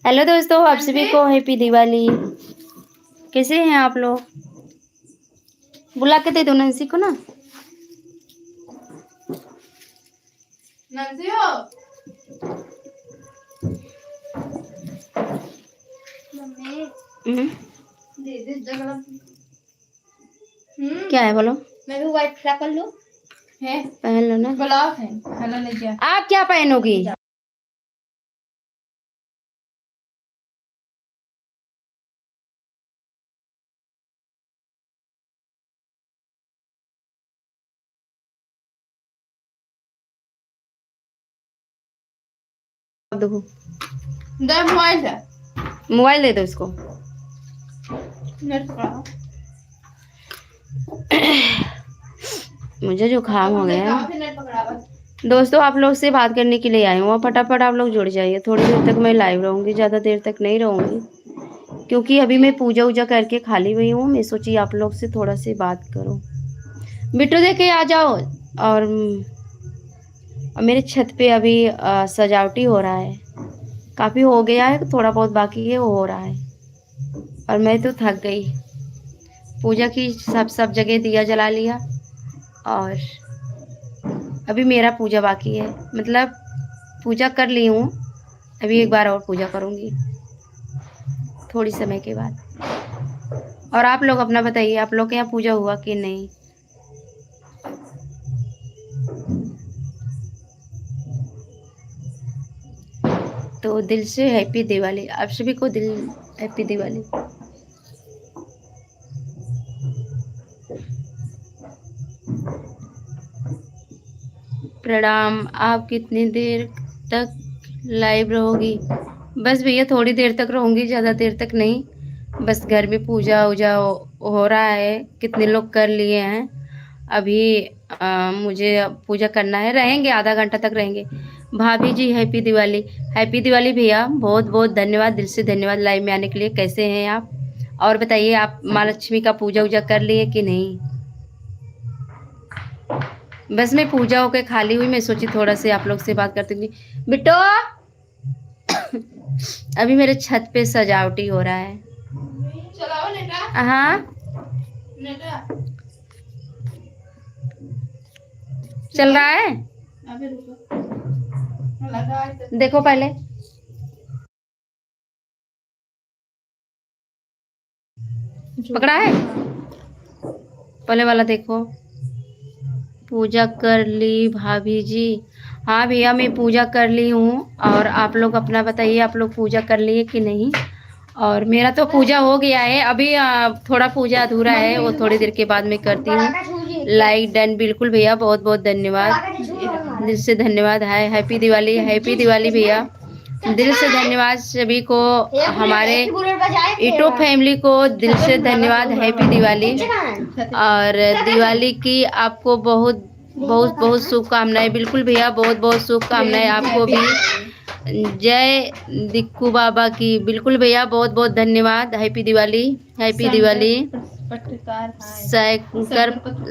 Hello दोस्तों, आप सभी को हैप्पी दिवाली। कैसे हैं आप लोग? बुला के दे दो नंसी को ना। नंसी हो दे दे जगह। क्या है बोलो? मैं भी व्हाइट फ्रॉक कर लूं। है पहन लो ना। ब्लॉक है हेलो ले जा। आप क्या पहनोगी? देखो, दे मोबाइल है। मोबाइल दे दो इसको। नेट पकड़ा। मुझे जुकाम हो गया है। नेट पकड़ा। दोस्तों, आप लोग से बात करने के लिए आई हूँ। फटाफट आप लोग जुड़ जाइए। थोड़ी देर तक मैं लाइव रहूँगी, ज़्यादा देर तक नहीं रहूँगी, क्योंकि अभी मैं पूजा वूजा करके खाली हुई हूँ। मैं सोची आप लोग से थोड़ा सी बात करूँ। बिट्टू देखे आ जाओ। और मेरे छत पे अभी सजावटी हो रहा है। काफ़ी हो गया है, थोड़ा बहुत बाकी है, वो हो रहा है। और मैं तो थक गई। पूजा की सब जगह दिया जला लिया, और अभी मेरा पूजा बाकी है। मतलब पूजा कर ली हूँ, अभी एक बार और पूजा करूँगी थोड़ी समय के बाद। और आप लोग अपना बताइए, आप लोग के यहाँ पूजा हुआ कि नहीं? तो दिल से हैप्पी दिवाली आप सभी को। दिल हैप्पी दिवाली। प्रणाम। आप कितनी देर तक लाइव रहोगी? बस भैया थोड़ी देर तक रहूँगी, ज़्यादा देर तक नहीं। बस घर में पूजा वूजा हो रहा है, कितने लोग कर लिए हैं। अभी मुझे पूजा करना है, रहेंगे आधा घंटा तक रहेंगे। भाभी जी हैप्पी दिवाली। हैप्पी दिवाली भैया, बहुत बहुत धन्यवाद, दिल से धन्यवाद लाइव में आने के लिए। कैसे हैं आप? और बताइए, आप माँ लक्ष्मी का पूजा वूजा कर लिए कि नहीं? बस मैं पूजा होके खाली हुई, मैं सोची थोड़ा से आप लोग से बात करती हूँ। बिट्टो, अभी मेरे छत पे सजावटी हो रहा है। चलाओ नेटा। हाँ, नेटा चल रहा है। अभी रुको लगा है। देखो पहले, पकड़ा है, पहले वाला देखो। पूजा कर ली भाभी जी? हाँ भैया, मैं पूजा कर ली हूँ। और आप लोग अपना बताइए, आप लोग पूजा कर लिए कि नहीं? और मेरा तो पूजा हो गया है। अभी थोड़ा पूजा अधूरा है, वो थोड़ी देर के बाद मैं करती हूँ। लाइक डन, बिल्कुल भैया, बहुत बहुत धन्यवाद, दिल से धन्यवाद। है हैप्पी दिवाली, हैप्पी दिवाली भैया, दिल से धन्यवाद सभी को। हमारे ईटो फैमिली को दिल से धन्यवाद, हैप्पी दिवाली। और दिवाली की आपको बहुत बहुत बहुत शुभकामनाएं। बिल्कुल भैया, बहुत बहुत शुभकामनाएं आपको भी। जय दिक्कू बाबा की। बिल्कुल भैया, बहुत बहुत धन्यवाद। Happy Diwali, happy Diwali.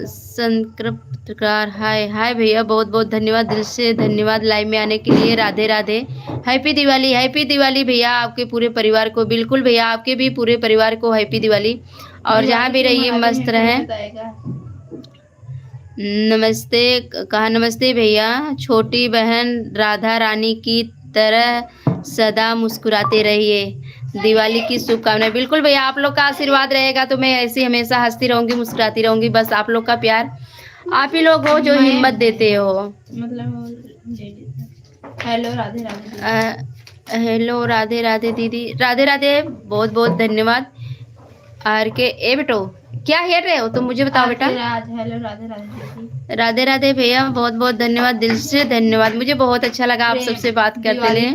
शंकर पत्रकार हाय हाय भैया, बहुत बहुत धन्यवाद, दिल से धन्यवाद लाइव में आने के लिए। राधे राधे, हैप्पी दिवाली, हैप्पी दिवाली भैया, आपके पूरे परिवार को। बिल्कुल भैया, आपके भी पूरे परिवार को हैप्पी दिवाली। और जहाँ भी रहिए मस्त रहें। नमस्ते, कहा नमस्ते भैया। छोटी बहन राधा रानी की तरह सदा मुस्कुराते रहिए, दिवाली की शुभकामनाएं। बिल्कुल भैया, आप लोग का आशीर्वाद रहेगा तो मैं ऐसी हमेशा हंसती रहूंगी, मुस्कुराती रहूंगी। बस आप लोग का प्यार, आप ही लोग हो जो हिम्मत देते हो। मतलब हेलो राधे राधे। हेलो राधे राधे दीदी, राधे राधे, बहुत बहुत धन्यवाद। आर के ए बेटो, क्या हेर रहे हो तुम, मुझे बताओ बेटा। हेलो राधे राधे। राधे राधे भैया, बहुत बहुत धन्यवाद, दिल से धन्यवाद। मुझे बहुत अच्छा लगा आप सबसे बात करते हुए।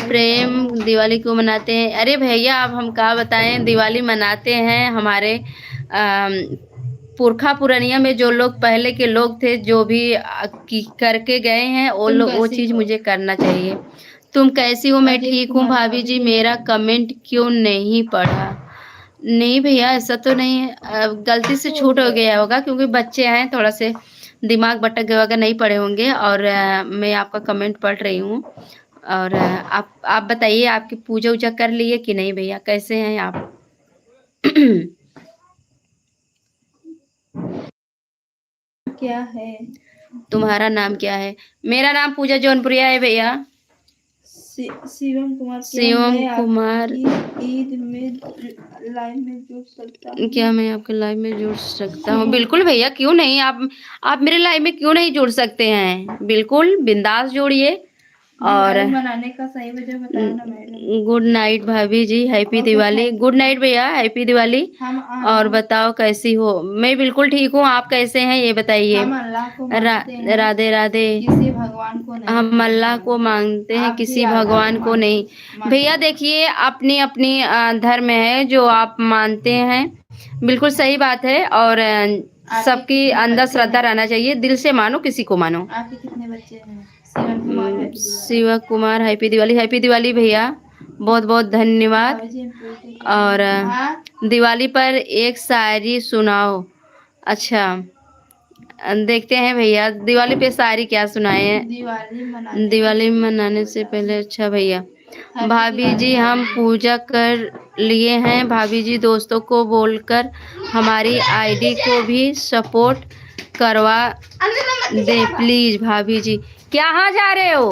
प्रेम दिवाली क्यों मनाते हैं? अरे भैया, अब हम क्या बताएं, दिवाली मनाते हैं। हमारे पुरखा पुरानिया में जो लोग पहले के लोग थे, जो भी करके गए हैं, वो लोग वो चीज़ मुझे करना चाहिए। तुम कैसी हो? मैं ठीक हूँ भाभी जी। मेरा कमेंट क्यों नहीं पढ़ा? नहीं भैया, ऐसा तो नहीं है, गलती से छूट हो गया होगा, क्योंकि बच्चे हैं, थोड़ा से दिमाग भटक गया होगा, नहीं पढ़े होंगे। और मैं आपका कमेंट पढ़ रही हूँ। और आप बताइए, आपकी पूजा वूजा कर लिए कि नहीं भैया? कैसे हैं आप? क्या है? तुम्हारा नाम क्या है? मेरा नाम पूजा जौनपुरिया है भैया। शिवम कुमार, क्या शिवम मैं कुमार। आपकी ईद में लाइव में जुड़ सकता हूँ? क्या मैं आपके लाइव में जुड़ सकता हूँ? बिल्कुल भैया, क्यों नहीं। आप मेरे लाइव में क्यों नहीं जुड़ सकते हैं? बिल्कुल बिंदास जुड़िए। और दिवाली मनाने का सही वजह बताओ ना मैडम। गुड नाइट भाभी जी, हैप्पी दिवाली। गुड नाइट भैया, हैप्पी दिवाली। और बताओ कैसी हो? मैं बिल्कुल ठीक हूँ, आप कैसे हैं ये बताइए? हम अल्लाह को मानते हैं, राधे राधे। किसी भगवान को नहीं। हम अल्लाह को मानते हैं, आप भी किसी अल्लाह भगवान को नहीं। भैया देखिए, अपनी अपनी धर्म है जो आप मानते हैं, बिल्कुल सही बात है। और सबकी अंदर श्रद्धा रहना चाहिए, दिल से मानो, किसी को मानो। आपके कितने बच्चे हैं? Shivan Kumar, happy Diwali. Shiva Kumar, happy Diwali. Happy Diwali भैया, बहुत बहुत धन्यवाद। और दिवाली पर एक शायरी सुनाओ। अच्छा, देखते हैं भैया, दिवाली पे शायरी क्या सुनाए हैं? दिवाली मनाने से पहले। अच्छा भैया, भाभी जी हम पूजा कर लिए हैं। भाभी जी दोस्तों को बोलकर हमारी आईडी को भी सपोर्ट करवा दे प्लीज। भाभी जी कहाँ जा रहे हो?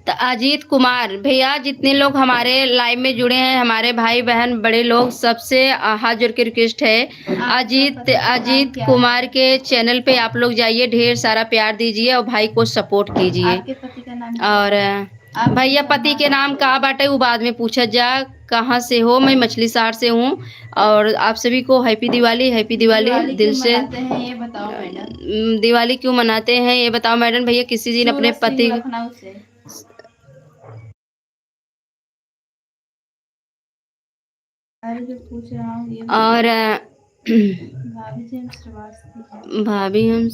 तो अजीत कुमार भैया, जितने लोग हमारे लाइव में जुड़े हैं, हमारे भाई बहन बड़े लोग, सबसे हाथ जोड़ के रिक्वेस्ट है, अजीत कुमार के चैनल पे आप लोग जाइए, ढेर सारा प्यार दीजिए और भाई को सपोर्ट कीजिए। आपके पति का नाम? और भैया पति के नाम का बाटे वो बाद में पूछा जा। कहाँ से हो? मैं मछली शहर से हूँ। और आप सभी को हैप्पी दिवाली, हैप्पी दिवाली दिल से। ये बताओ मैडम, दिवाली क्यों मनाते हैं ये बताओ मैडम। भैया किसी दिन अपने पति लखनऊ से। अरे जो पूछ रहा हूँ ये। और भाभी हम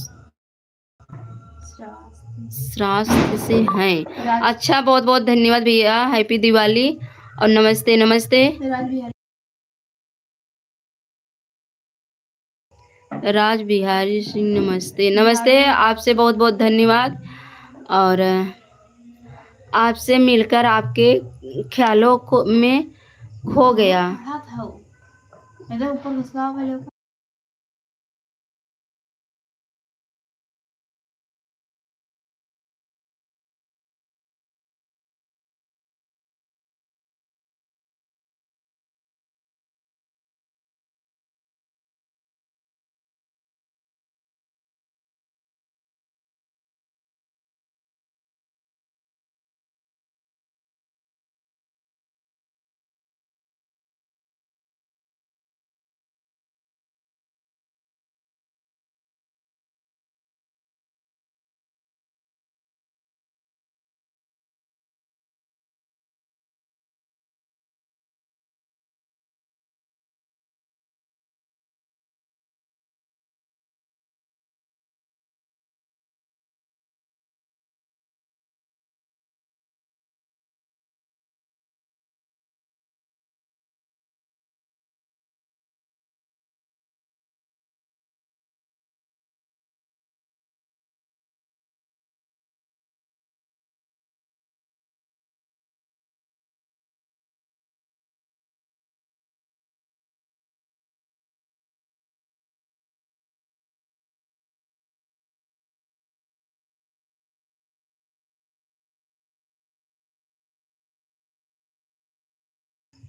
श्रास्त से हैं। अच्छा, बहुत बहुत धन्यवाद भैया, हैप्पी दिवाली और नमस्ते नमस्ते। राज बिहारी सिंह, नमस्ते नमस्ते, आपसे बहुत बहुत धन्यवाद। और आपसे मिलकर आपके ख्यालों को में खो गया।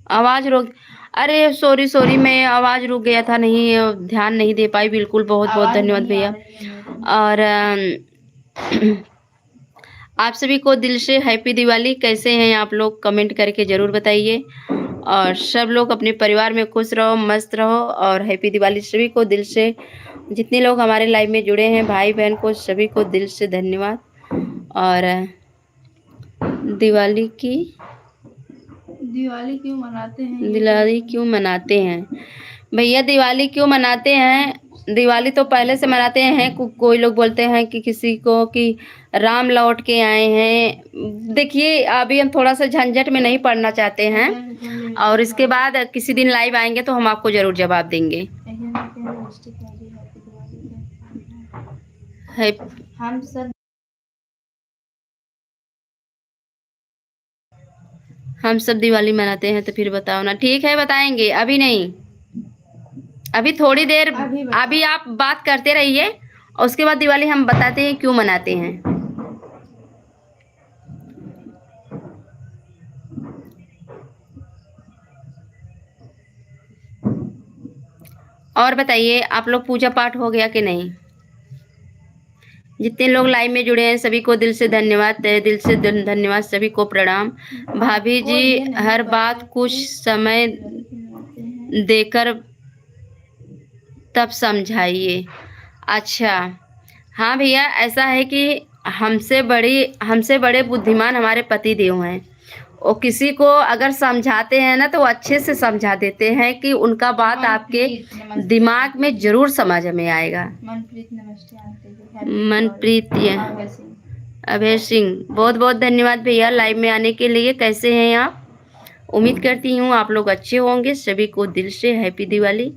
आवाज रुक, अरे सॉरी सॉरी, मैं आवाज रुक गया था, नहीं ध्यान नहीं दे पाई। बिल्कुल, बहुत बहुत धन्यवाद भैया। और आप सभी को दिल से हैप्पी दिवाली। कैसे हैं आप लोग? कमेंट करके ज़रूर बताइए। और सब लोग अपने परिवार में खुश रहो, मस्त रहो और हैप्पी दिवाली सभी को दिल से। जितने लोग हमारे लाइव में जुड़े हैं भाई बहन को, सभी को दिल से धन्यवाद। और दिवाली क्यों मनाते हैं? दिवाली क्यों मनाते हैं भैया? दिवाली क्यों मनाते हैं दिवाली तो पहले से मनाते हैं। कोई लोग बोलते हैं कि किसी को कि राम लौट के आए हैं। देखिए अभी हम थोड़ा सा झंझट में नहीं पड़ना चाहते हैं, और इसके बाद किसी दिन लाइव आएंगे तो हम आपको जरूर जवाब देंगे। है हम सब हम सब दिवाली मनाते हैं, तो फिर बताओ ना। ठीक है बताएंगे, अभी नहीं, अभी थोड़ी देर, अभी आप बात करते रहिए और उसके बाद दिवाली हम बताते हैं क्यों मनाते हैं। और बताइए आप लोग पूजा पाठ हो गया कि नहीं? जितने लोग लाइव में जुड़े हैं सभी को दिल से धन्यवाद, तहे दिल से धन्यवाद, सभी को प्रणाम। भाभी जी हर बात कुछ समय देकर तब समझाइए। अच्छा हाँ भैया, ऐसा है कि हमसे बड़े बुद्धिमान हमारे पति देव हैं। वो किसी को अगर समझाते हैं ना तो वो अच्छे से समझा देते हैं कि उनका बात आपके दिमाग में जरूर समझ में आएगा। मनप्रीत नमस्ते आंटी जी। मनप्रीत अभय सिंह, बहुत बहुत धन्यवाद भैया लाइव में आने के लिए। कैसे हैं आप? उम्मीद करती हूँ आप लोग अच्छे होंगे। सभी को दिल से हैप्पी दिवाली,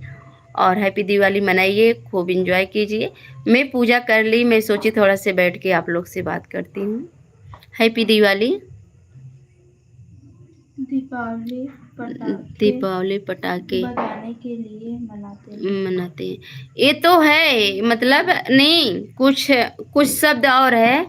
और हैप्पी दिवाली मनाइए, खूब एंजॉय कीजिए। मैं पूजा कर ली, मैं सोची थोड़ा से बैठ के आप लोग से बात करती हूँ। हैप्पी दिवाली। दीपावली पटाखे बजाने के लिए मनाते हैं, ये तो है। मतलब नहीं, कुछ कुछ शब्द और है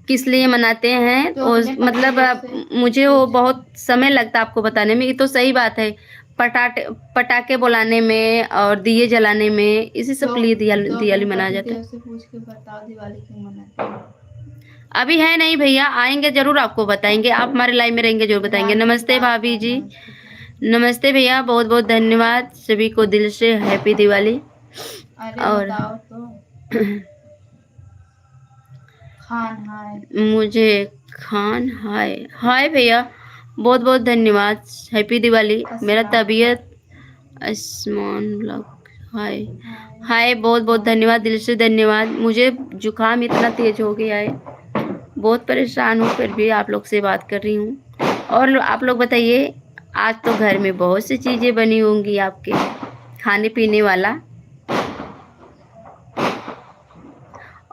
किस लिए मनाते हैं तो मतलब मुझे वो बहुत समय लगता है आपको बताने में। ये तो सही बात है, पटाखे बुलाने में और दिए जलाने में, इसी सब लिए दिवाली मनाया जाता है। पूछ के बताओ दिवाली क्यों मनाते हैं? अभी है नहीं भैया, आएंगे जरूर आपको बताएंगे। आप हमारे लाइव में रहेंगे जरूर बताएंगे। नमस्ते भाभी जी। नमस्ते भैया, बहुत बहुत धन्यवाद। सभी को दिल से हैप्पी दिवाली। और खान हाय, मुझे खान हाय हाय भैया, बहुत बहुत धन्यवाद। हैप्पी दिवाली। मेरा तबीयत आसमान लग हाय हाय, बहुत बहुत धन्यवाद, दिल से धन्यवाद। मुझे जुकाम इतना तेज हो गया है, बहुत परेशान हूँ, फिर भी आप लोग से बात कर रही हूँ। और आप लोग बताइए, आज तो घर में बहुत सी चीज़ें बनी होंगी आपके खाने पीने वाला,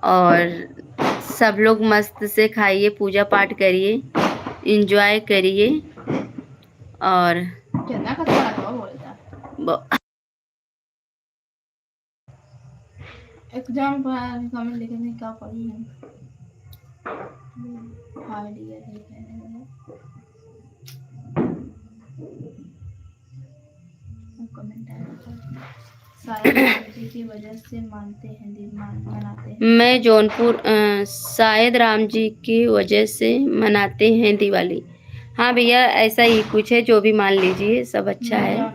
और सब लोग मस्त से खाइए, पूजा पाठ करिए, एंजॉय करिए। और एग्जाम पर कमेंट लिखने क्या पढ़ी है? हाय डियर कमेंट आया, शायद राम जी की वजह से मनाते हैं। मैं जौनपुर, शायद राम जी की वजह से मनाते हैं दिवाली। हाँ भैया, ऐसा ही कुछ है, जो भी मान लीजिए, सब अच्छा है।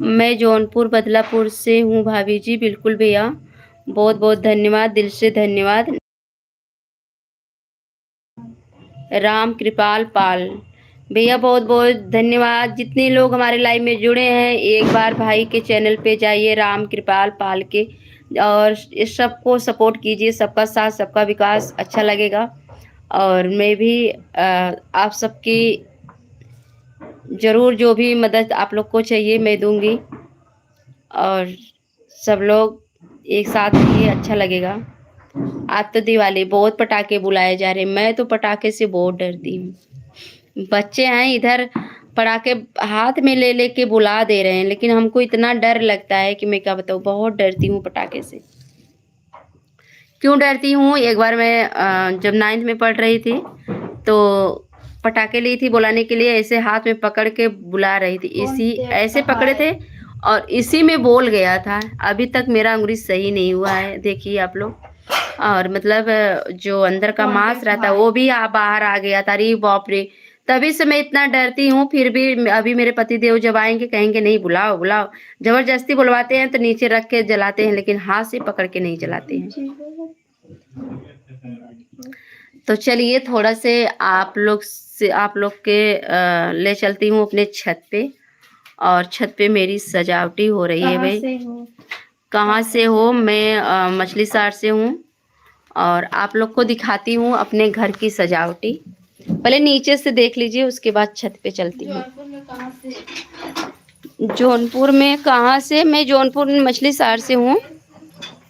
मैं जौनपुर बदलापुर से हूँ भाभी जी। बिल्कुल भैया, बहुत बहुत धन्यवाद, दिल से धन्यवाद। राम कृपाल पाल भैया, बहुत बहुत धन्यवाद। जितने लोग हमारे लाइव में जुड़े हैं, एक बार भाई के चैनल पे जाइए, राम कृपाल पाल के, और इस सबको सपोर्ट कीजिए। सबका साथ सबका विकास, अच्छा लगेगा। और मैं भी आप सबकी ज़रूर जो भी मदद आप लोग को चाहिए मैं दूंगी, और सब लोग एक साथ रहिए, अच्छा लगेगा। आज तो दिवाली, बहुत पटाखे बुलाए जा रहे हैं। मैं तो पटाखे से बहुत डरती हूँ। बच्चे हैं इधर, पटाखे हाथ में ले लेके बुला दे रहे हैं, लेकिन हमको इतना डर लगता है कि मैं क्या बताऊँ, बहुत डरती हूँ पटाखे से। क्यों डरती हूँ? एक बार मैं जब 9th में पढ़ रही थी तो पटाखे ली थी बुलाने के लिए, ऐसे हाथ में पकड़ के बुला रही थी, इसी ऐसे पकड़े थे और इसी में बोल गया था। अभी तक मेरा अंगुली सही नहीं हुआ है, देखिए आप लोग। और मतलब जो अंदर का मांस रहता है वो भी बाहर आ गया था। अरे बाप रे, तभी से मैं इतना डरती हूँ। फिर भी अभी मेरे पति देव जब आएंगे कहेंगे नहीं, बुलाओ बुलाओ, जबरदस्ती बुलवाते हैं तो नीचे रख के जलाते हैं, लेकिन हाथ से पकड़ के नहीं जलाते हैं। तो चलिए थोड़ा से आप लोग के ले चलती हूँ अपने छत पे, और छत पे मेरी सजावटी हो रही है भाई। कहाँ से हो? मैं मछली शहर से हूँ और आप लोग को दिखाती हूँ अपने घर की सजावटी। पहले नीचे से देख लीजिए, उसके बाद छत पे चलती हूँ। जौनपुर में कहाँ से? जौनपुर में कहाँ से? मैं जौनपुर में मछली शहर से हूँ।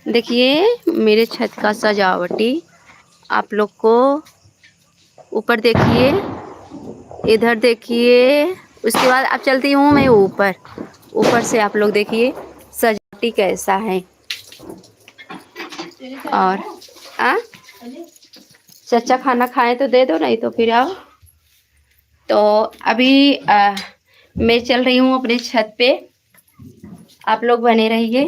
देखिए मेरे छत का सजावटी, आप लोग को ऊपर देखिए, इधर देखिए। उसके बाद अब चलती हूँ मैं ऊपर। ऊपर से आप लोग देखिए सजावटी कैसा है। और चचा खाना खाएं तो दे दो, नहीं तो फिर आओ। तो अभी मैं चल रही हूँ अपने छत पे, आप लोग बने रहिए।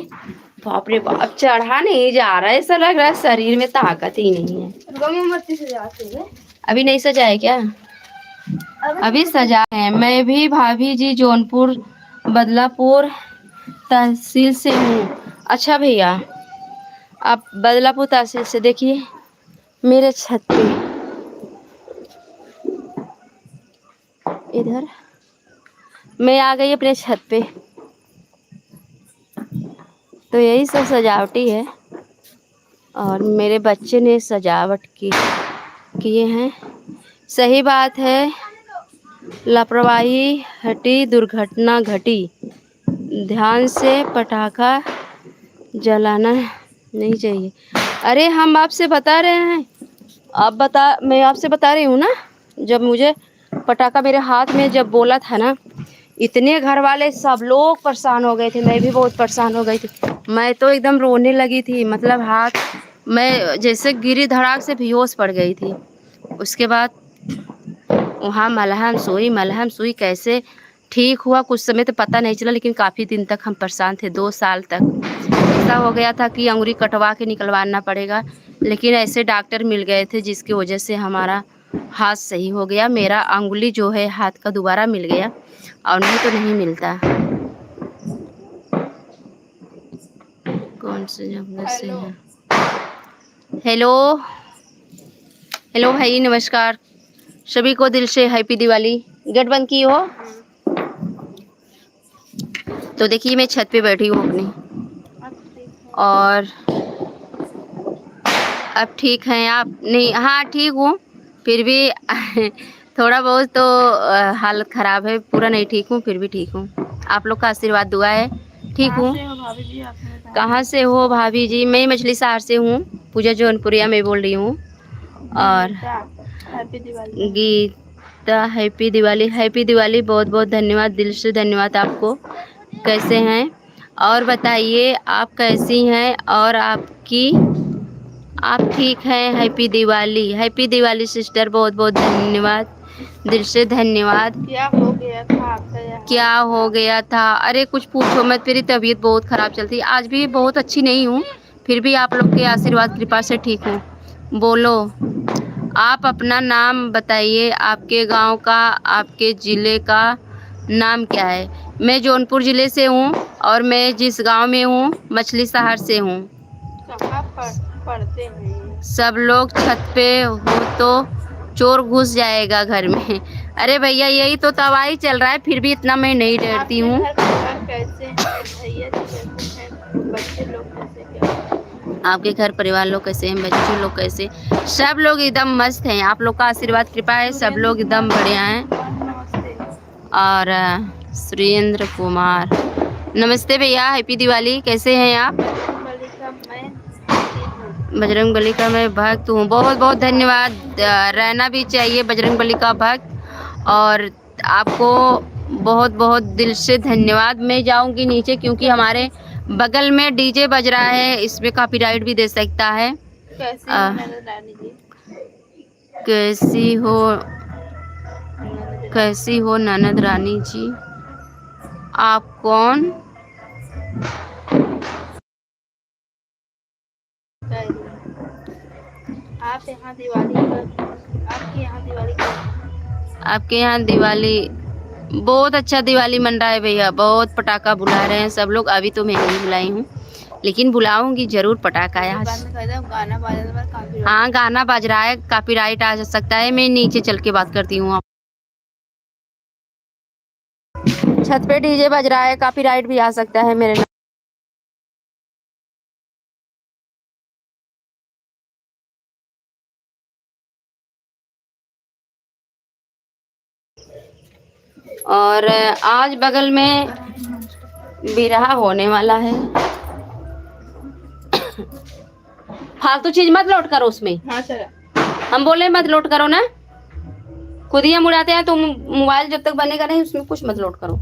बाप रे बाप, चढ़ा नहीं जा रहा है, ऐसा लग रहा है शरीर में ताकत ही नहीं है। मोमबत्ती से जाते हैं। अभी नहीं सजा है क्या? अभी सजा है। मैं भी भाभी जी जौनपुर बदलापुर तहसील से हूँ। अच्छा भैया, आप बदलापुर तहसील से देखिए मेरे छत पे, इधर मैं आ गई अपने छत पे। तो यही सब सजावटी है और मेरे बच्चे ने सजावट किए हैं। सही बात है, लापरवाही हटी दुर्घटना घटी। ध्यान से पटाखा जलाना नहीं चाहिए। अरे हम आपसे बता रहे हैं, मैं आपसे बता रही हूँ ना। जब मुझे पटाखा मेरे हाथ में जब बोला था ना, इतने घर वाले सब लोग परेशान हो गए थे, मैं भी बहुत परेशान हो गई थी। मैं तो एकदम रोने लगी थी, मतलब हाथ मैं जैसे गिरी, धड़ाक से बेहोश पड़ गई थी। उसके बाद वहाँ मलहम सुई कैसे ठीक हुआ कुछ समय तो पता नहीं चला, लेकिन काफ़ी दिन तक हम परेशान थे। 2 साल तक ऐसा हो गया था कि अंगुरी कटवा के निकलवाना पड़ेगा, लेकिन ऐसे डॉक्टर मिल गए थे जिसकी वजह से हमारा हाथ सही हो गया। मेरा अंगुली जो है हाथ का दोबारा मिल गया, और नहीं तो नहीं मिलता। कौन से जंगल से है? हेलो हेलो भाई, नमस्कार। सभी को दिल से हैप्पी दिवाली। गेट बंद की हो? तो देखिए मैं छत पे बैठी हूँ अपनी, और अब ठीक हैं आप? नहीं, हाँ ठीक हूँ, फिर भी थोड़ा बहुत तो हालत ख़राब है, पूरा नहीं ठीक हूँ, फिर भी ठीक हूँ। आप लोग का आशीर्वाद दुआ है, ठीक हूँ। कहाँ से हो भाभी जी? मैं मछली शहर से हूँ, पूजा जौनपुरिया में बोल रही हूँ। और गीता हैप्पी दिवाली। हैप्पी दिवाली, बहुत बहुत धन्यवाद, दिल से धन्यवाद आपको। कैसे हैं और बताइए, आप कैसी हैं और आप ठीक हैं? हैप्पी दिवाली सिस्टर, बहुत बहुत धन्यवाद, दिल से धन्यवाद। क्या हो गया था आपका यहाँ? क्या हो गया था? अरे कुछ पूछो मत, मेरी तबीयत बहुत ख़राब चलती है, आज भी बहुत अच्छी नहीं हूँ, फिर भी आप लोग के आशीर्वाद कृपा से ठीक हूँ। बोलो, आप अपना नाम बताइए, आपके गांव का, आपके ज़िले का नाम क्या है? मैं जौनपुर ज़िले से हूँ और मैं जिस गांव में हूँ मछली शहर से हूँ। कहाँ पढ़ते हैं? सब लोग छत पे हो तो चोर घुस जाएगा घर में। अरे भैया यही तो तबाही चल रहा है, फिर भी इतना मैं नहीं डरती हूँ। कैसे हैं भैया जी? कैसे हैं बच्चे लोग? कैसे क्या आपके घर परिवार लोग कैसे हैं? बच्चे लोग कैसे? सब लोग एकदम मस्त हैं, आप लोग का आशीर्वाद कृपा है, सब लोग एकदम बढ़िया हैं। और सुरेंद्र कुमार, नमस्ते भैया, हैप्पी दिवाली। कैसे हैं आप? बजरंगबली का मैं भक्त हूँ। बहुत बहुत धन्यवाद, रहना भी चाहिए बजरंगबली का भक्त। और आपको बहुत बहुत दिल से धन्यवाद। मैं जाऊंगी नीचे क्योंकि हमारे बगल में डीजे बज रहा है, इसमें कॉपीराइट भी दे सकता है। कैसी हो ननद रानी जी? आप कौन? आपके यहाँ दिवाली बहुत अच्छा दिवाली मन रहा है भैया, बहुत पटाखा बुला रहे हैं सब लोग। अभी तो मैं नहीं बुलाई हूँ, लेकिन बुलाऊंगी जरूर पटाखा यार। हाँ गाना बज रहा है, कॉपीराइट आ सकता है, मैं नीचे चल के बात करती हूँ। छत पे डीजे बज रहा है, कॉपीराइट भी आ सकता है मेरे और आज बगल में बिरहा होने वाला है। फालतू चीज मत लोड करो उसमें। हाँ सर। हम बोले मत लोड करो ना, खुद ही हम उड़ाते हैं। तो मोबाइल जब तक बनेगा नहीं उसमें कुछ मत लोड करो।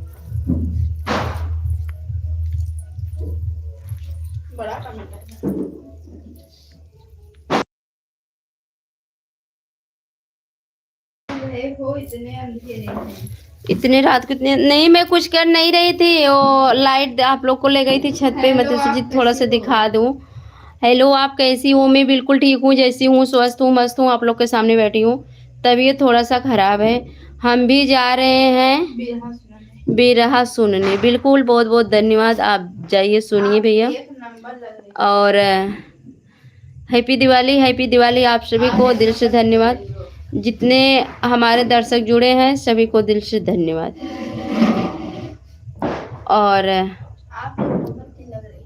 बड़ा कमेंट है। हो इतने अंधेरे हैं। इतने रात को इतने नहीं, मैं कुछ कर नहीं रही थी। वो लाइट आप लोग को ले गई थी छत पे, मैं तो सोची थोड़ा सा दिखा दूं। हेलो, आप कैसी हो? मैं बिल्कुल ठीक हूँ, जैसी हूँ, स्वस्थ हूँ, मस्त हूँ। आप लोग के सामने बैठी हूँ। तबीयत थोड़ा सा खराब है। हम भी जा रहे हैं बिरहा सुनने। बिल्कुल, बहुत बहुत धन्यवाद। आप जाइए सुनिए भैया। और हैप्पी दिवाली, हैप्पी दिवाली आप सभी को दिल से धन्यवाद। जितने हमारे दर्शक जुड़े हैं सभी को दिल से धन्यवाद। और आप बहुत अच्छी लग रही हो।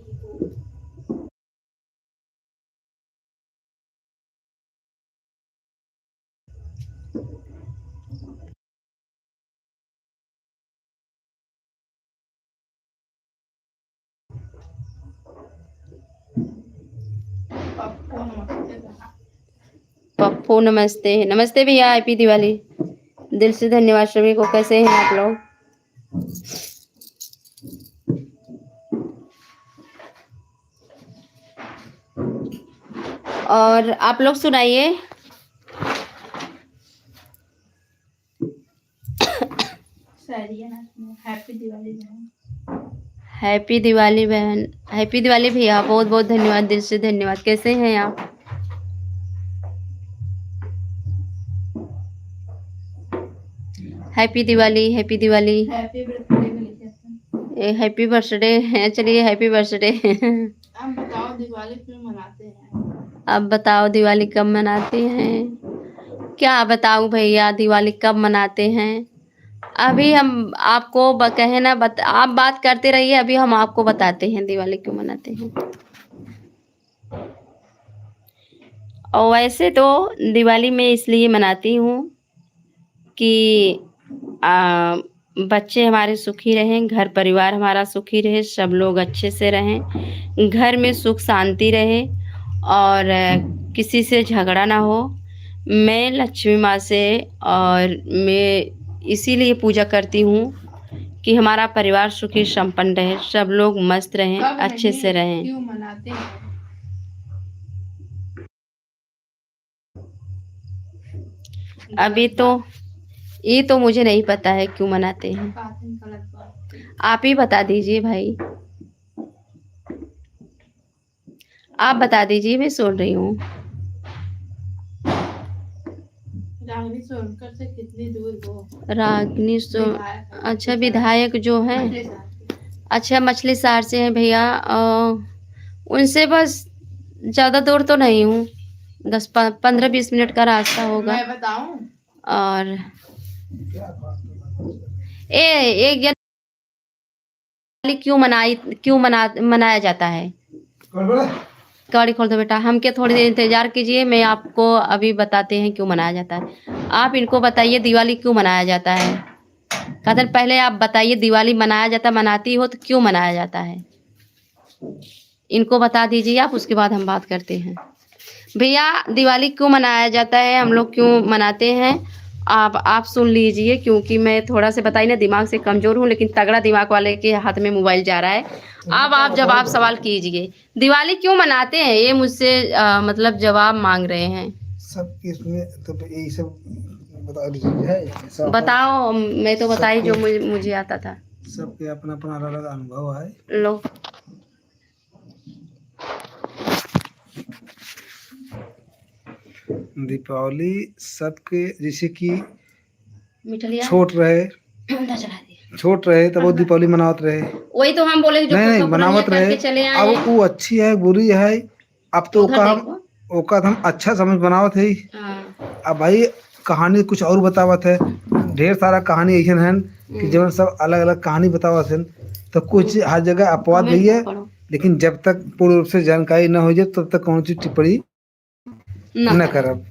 पप्पू नमस्ते। नमस्ते भैया, हैप्पी दिवाली। दिल से धन्यवाद सभी को। कैसे हैं आप लोग? और आप लोग सुनाइए। हैप्पी दिवाली बहन। हैप्पी दिवाली बहन, हैप्पी दिवाली भैया, बहुत बहुत धन्यवाद, दिल से धन्यवाद। कैसे हैं आप? Happy Diwali, happy Diwali, happy birthday. Happy birthday. चलिए हैप्पी बर्थडे। अब बताओ दिवाली क्यों मनाते हैं? अब बताओ दिवाली कब मनाते हैं? क्या बताऊं भैया, दिवाली कब मनाते हैं? अभी हम आपको कहे ना, आप बात करते रहिए, अभी हम आपको बताते हैं दिवाली क्यों मनाते हैं। और वैसे तो दिवाली में इसलिए मनाती हूँ कि बच्चे हमारे सुखी रहें, घर परिवार हमारा सुखी रहे, सब लोग अच्छे से रहें, घर में सुख शांति रहे और किसी से झगड़ा ना हो। मैं लक्ष्मी माँ से और मैं इसीलिए पूजा करती हूँ कि हमारा परिवार सुखी संपन्न रहे, सब लोग मस्त रहें, अच्छे से रहें। क्यों मनाते हैं? अभी तो ये तो मुझे नहीं पता है क्यों मनाते हैं। आप ही बता दीजिए भाई, आप बता दीजिए, मैं सुन रही हूँ। रागिनी सोनकर से कितनी दूर हो? रागिनी अच्छा, विधायक जो है, अच्छा मछली शहर से हैं भैया। उनसे बस ज़्यादा दूर तो नहीं हूँ, 10-15-20 मिनट का रास्ता होगा। मैं बताऊं? और एक जनवरी क्यों मनाया जाता है? गाड़ी खोल दो बेटा। हम के थोड़ी देर इंतजार कीजिए, मैं आपको अभी बताते हैं क्यों मनाया जाता है। आप इनको बताइए दिवाली क्यों मनाया जाता है। कादर पहले आप बताइए, दिवाली मनाया जाता, मनाती हो तो क्यों मनाया जाता है? इनको बता दीजिए आप, उसके बाद हम बात करते हैं। भैया दिवाली क्यों मनाया जाता है, हम लोग क्यों मनाते हैं, आप सुन लीजिए। क्योंकि मैं थोड़ा से बताई ना, दिमाग से कमजोर हूँ, लेकिन तगड़ा दिमाग वाले के हाथ में मोबाइल जा रहा है। अब आप जवाब सवाल कीजिए, दिवाली क्यों मनाते हैं, ये मुझसे मतलब जवाब मांग रहे हैं। सब इसमें तो यही सब बता दीजिए। बताओ, मैं तो बताई जो मुझे आता था। सबके अपना अपना अलग अलग अनुभव है। लो, दीपावली सबके, जैसे कि मिठलिया छोट रहे तब वो दीपावली मनावत रहे। वही तो हम बोले, जो नहीं मनावत रहे। चले आए अब हैं। वो अच्छी है बुरी है, अब तो ओका हम अच्छा समझ बनावत है। अब भाई कहानी कुछ और बतावत है। ढेर सारा कहानी ऐसा है कि जब सब अलग अलग कहानी बतावत है, तो कुछ हर जगह अपवाद नहीं है। लेकिन जब तक पूर्ण रूप से जानकारी न हो जाए तब तक कौन सी टिप्पणी न करब।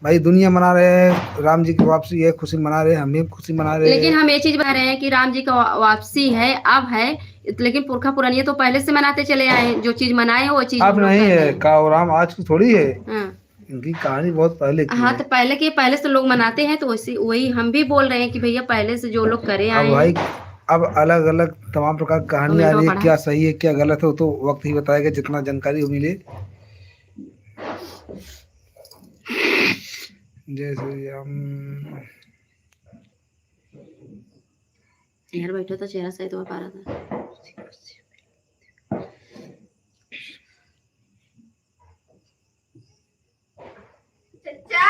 भाई दुनिया मना रहे हैं राम जी की वापसी है, खुशी मना रहे हैं, हम भी खुशी मना रहे लेकिन हैं। हम ये चीज बता रहे हैं कि राम जी का वापसी है, अब है, लेकिन पुरखा पुरानिया तो पहले से मनाते चले आए हैं, जो चीज मनाए वो चीज अब हम लोग नहीं कर रहे है, हैं। काव राम आज की थोड़ी है, हाँ इनकी कहानी बहुत पहले की हाँ, है। तो पहले से लोग मनाते हैं, तो वैसे वही हम भी बोल रहे हैं कि भैया पहले से जो लोग करे अब आए भाई हैं। अब अलग अलग तमाम प्रकार की कहानी आ कमेंट में रही है, पढ़ा क्या सही है क्या गलत है वो तो वक्त ही बताएगा, जितना जानकारी हो मिले। जैसे हम यार बैठो तो चेहरा सही तो पा रहा था। चचा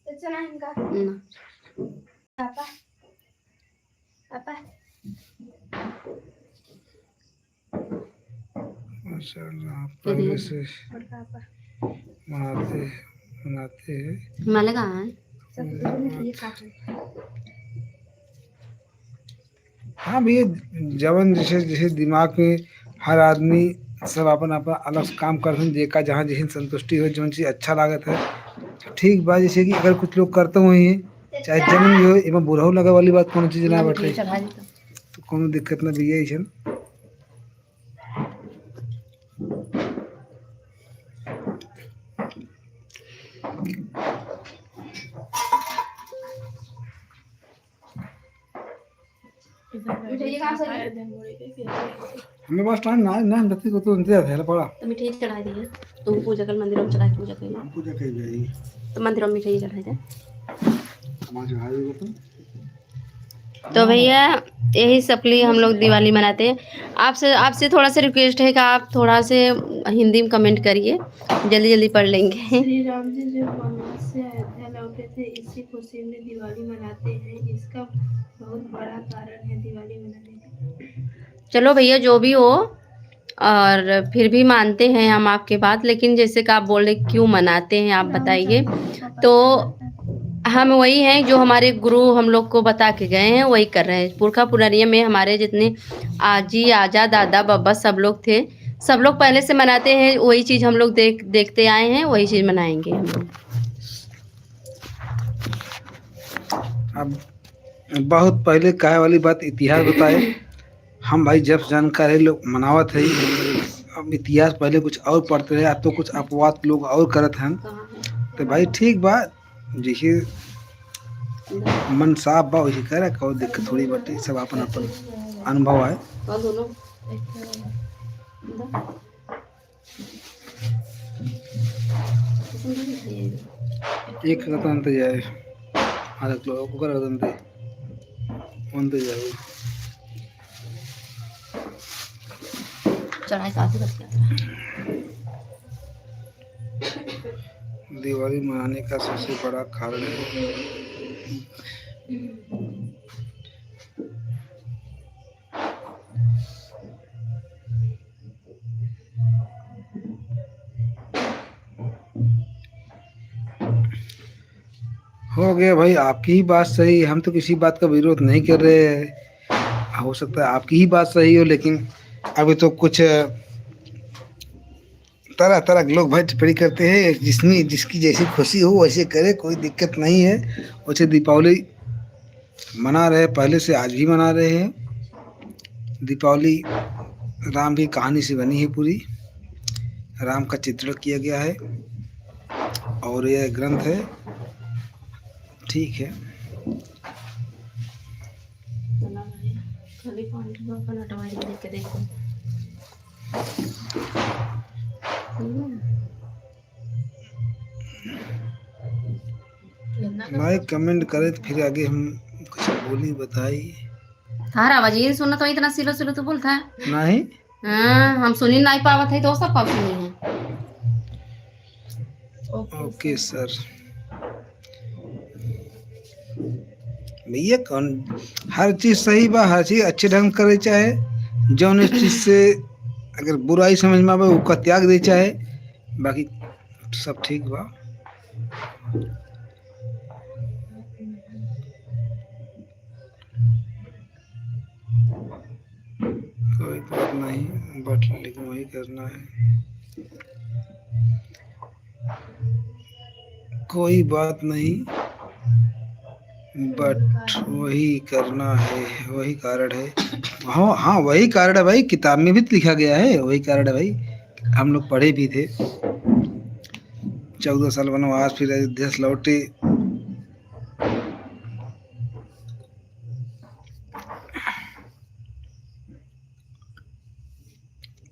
चचा ना इनका ना। पापा पापा माशाल्लाह क्या पहले दिया? से और पापा मनाते हैं। हिमालय कहाँ है? सब दोनों में ये खा हाँ भैया, जवन जैसे जैसे दिमाग में हर आदमी सब अपन अपन अलग से काम करते हैं, जेका जहाँ जैसे संतुष्टि हो, जो चीज़ अच्छा लागत है ठीक बात। जैसे कि अगर कुछ लोग करते हुए हैं चाहे जन्म भी हो, एवं बुढ़ऊ लगे वाली बात कोनो चीज़ ना मिठाई बटे, चढ़ा दी तो। तो कोनो दिक्कत ना भैया ऐसा। मिठाई कहाँ से आई? हमें पास टाइम ना ना रहती को तो इंतजार है पड़ा। तो मिठाई चढ़ा दी है, तुम पूजा कर मंदिरों में चढ़ा पूजा कर, हम पूजा कर जाएगी तो मंदिरों में मिठाई चढ़ाई थे। हमारे चढ़ा देगा तो भैया यही सब लिए हम लोग दिवाली मनाते हैं। आपसे आपसे थोड़ा सा रिक्वेस्ट है कि आप थोड़ा से हिंदी में कमेंट करिए, जल्दी जल्दी पढ़ लेंगे। श्री राम जी जब वनवास से अयोध्या लौटे थे, इसी खुशी में दिवाली मनाते हैं। इसका बहुत बड़ा कारण है दिवाली मनाने का। चलो भैया जो भी हो, और फिर भी मानते हैं हम आपके बात, लेकिन जैसे कि आप बोल रहे क्यों मनाते हैं आप बताइए। तो हम वही हैं जो हमारे गुरु हम लोग को बता के गए हैं, वही कर रहे हैं। पुरखा पुरानिया में हमारे जितने आजी आजा दादा बाबा सब लोग थे, सब लोग पहले से मनाते हैं, वही चीज़ हम लोग देखते आए हैं, वही चीज़ मनाएंगे हम लोग। अब बहुत पहले कहे वाली बात इतिहास बताए, हम भाई जब जानकारी लोग मनावत है। अब इतिहास पहले कुछ और पढ़ते रहे, अब तो कुछ अपवाद लोग और करत हैं। तो भाई ठीक बात, जैसे मन साफ बा वैसे करे, कोई दिक्कत थोड़ी बाटे, सब अपन अपन अनुभव है। एक रतन तो जाए आधा किलो को कर रतन ते तो जाए चढ़ाई साथ ही रख दिवाली मनाने का सबसे बड़ा कारण है हो गया भाई, आपकी ही बात सही, हम तो किसी बात का विरोध नहीं कर रहे हैं। हो सकता है आपकी ही बात सही हो, लेकिन अभी तो कुछ तरह तरह के लोग भाई टिप्पणी करते हैं, जिसमें जिसकी जैसी खुशी हो वैसे करे, कोई दिक्कत नहीं है। वैसे दीपावली मना रहे, पहले से आज भी मना रहे हैं। दीपावली राम की कहानी से बनी है पूरी, राम का चित्रण किया गया है और यह ग्रंथ है, ठीक है। लाइक कमेंट करें तो फिर आगे हम कुछ बोली बताई। थारा आवाज ये सुना तो इतना सिलो सिलो तो बोलता है नहीं हाँ, हम सुनी नहीं पावत है तो सब कब सुनी है। Okay sir. भैया कौन हर चीज सही बा, हर चीज अच्छे ढंग करे, चाहे जौन इस चीज से अगर बुराई समझ में आवे उसका त्याग दे, चाहे बाकी सब ठीक बा। कोई बात नहीं, बट लेकिन वही करना है। कोई बात नहीं, बट वही करना है, वही कारण है। हाँ हाँ, वही कारण है भाई, किताब में भी तो लिखा गया है, वही कारण है भाई, हम लोग पढ़े भी थे। 14 साल वनवास, फिर अयोध्या से लौटे।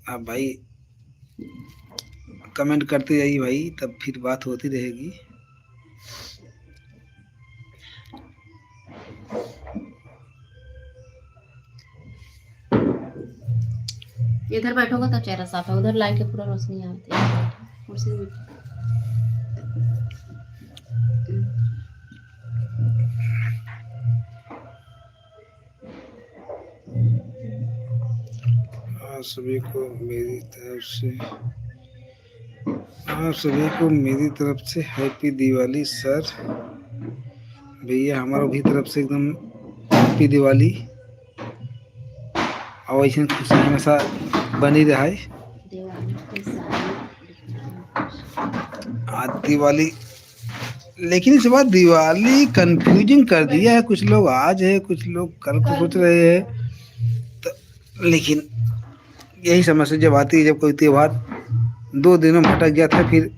अब भाई कमेंट करते जाइए भाई, तब फिर बात होती रहेगी। इधर बैठोगे तो चेहरा साफ है, उधर लाइट की पूरा रोशनी आती है। कुर्सी पे बैठो। आप सभी को मेरी तरफ से आप सभी को मेरी तरफ से हैप्पी दिवाली सर। भैया हमारा भी तरफ से एकदम हैप्पी दिवाली, और ऐसे खुशी हमेशा बनी रहे। दिवाली के साथ आज दिवाली, लेकिन इस बार दिवाली कंफ्यूजिंग कर दिया है, कुछ लोग आज है, कुछ लोग कल को सोच रहे हैं। तो लेकिन यही समस्या जब आती है, जब कोई त्योहार 2 दिनों में भटक गया था, फिर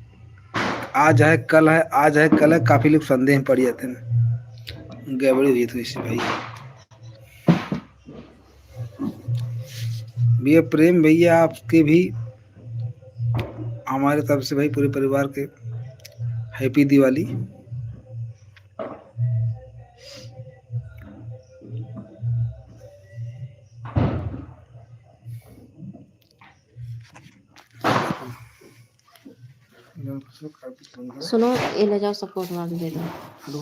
आज है कल है, आज है कल है, काफी लोग संदेह में पड़ जाते हैं। गड़बड़ी हुई तो इससे भाई। भैया प्रेम, भैया आपके भी हमारे तरफ से भाई, पूरे परिवार के हैप्पी दिवाली। सुनो, ये ले जाओ, सबको उठवा के दे दो।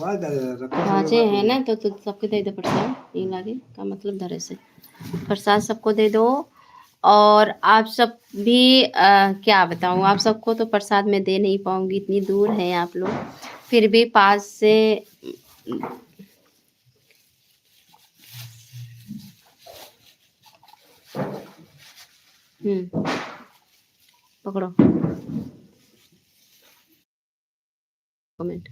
भाजे हैं ना तो सबके दे दो प्रसाद। ये लागे का मतलब धरे से प्रसाद सबको दे दो। और आप सब भी क्या बताऊँ, आप सबको तो प्रसाद में दे नहीं पाऊँगी, इतनी दूर हैं आप लोग, फिर भी पास से पकड़ो कमेंट।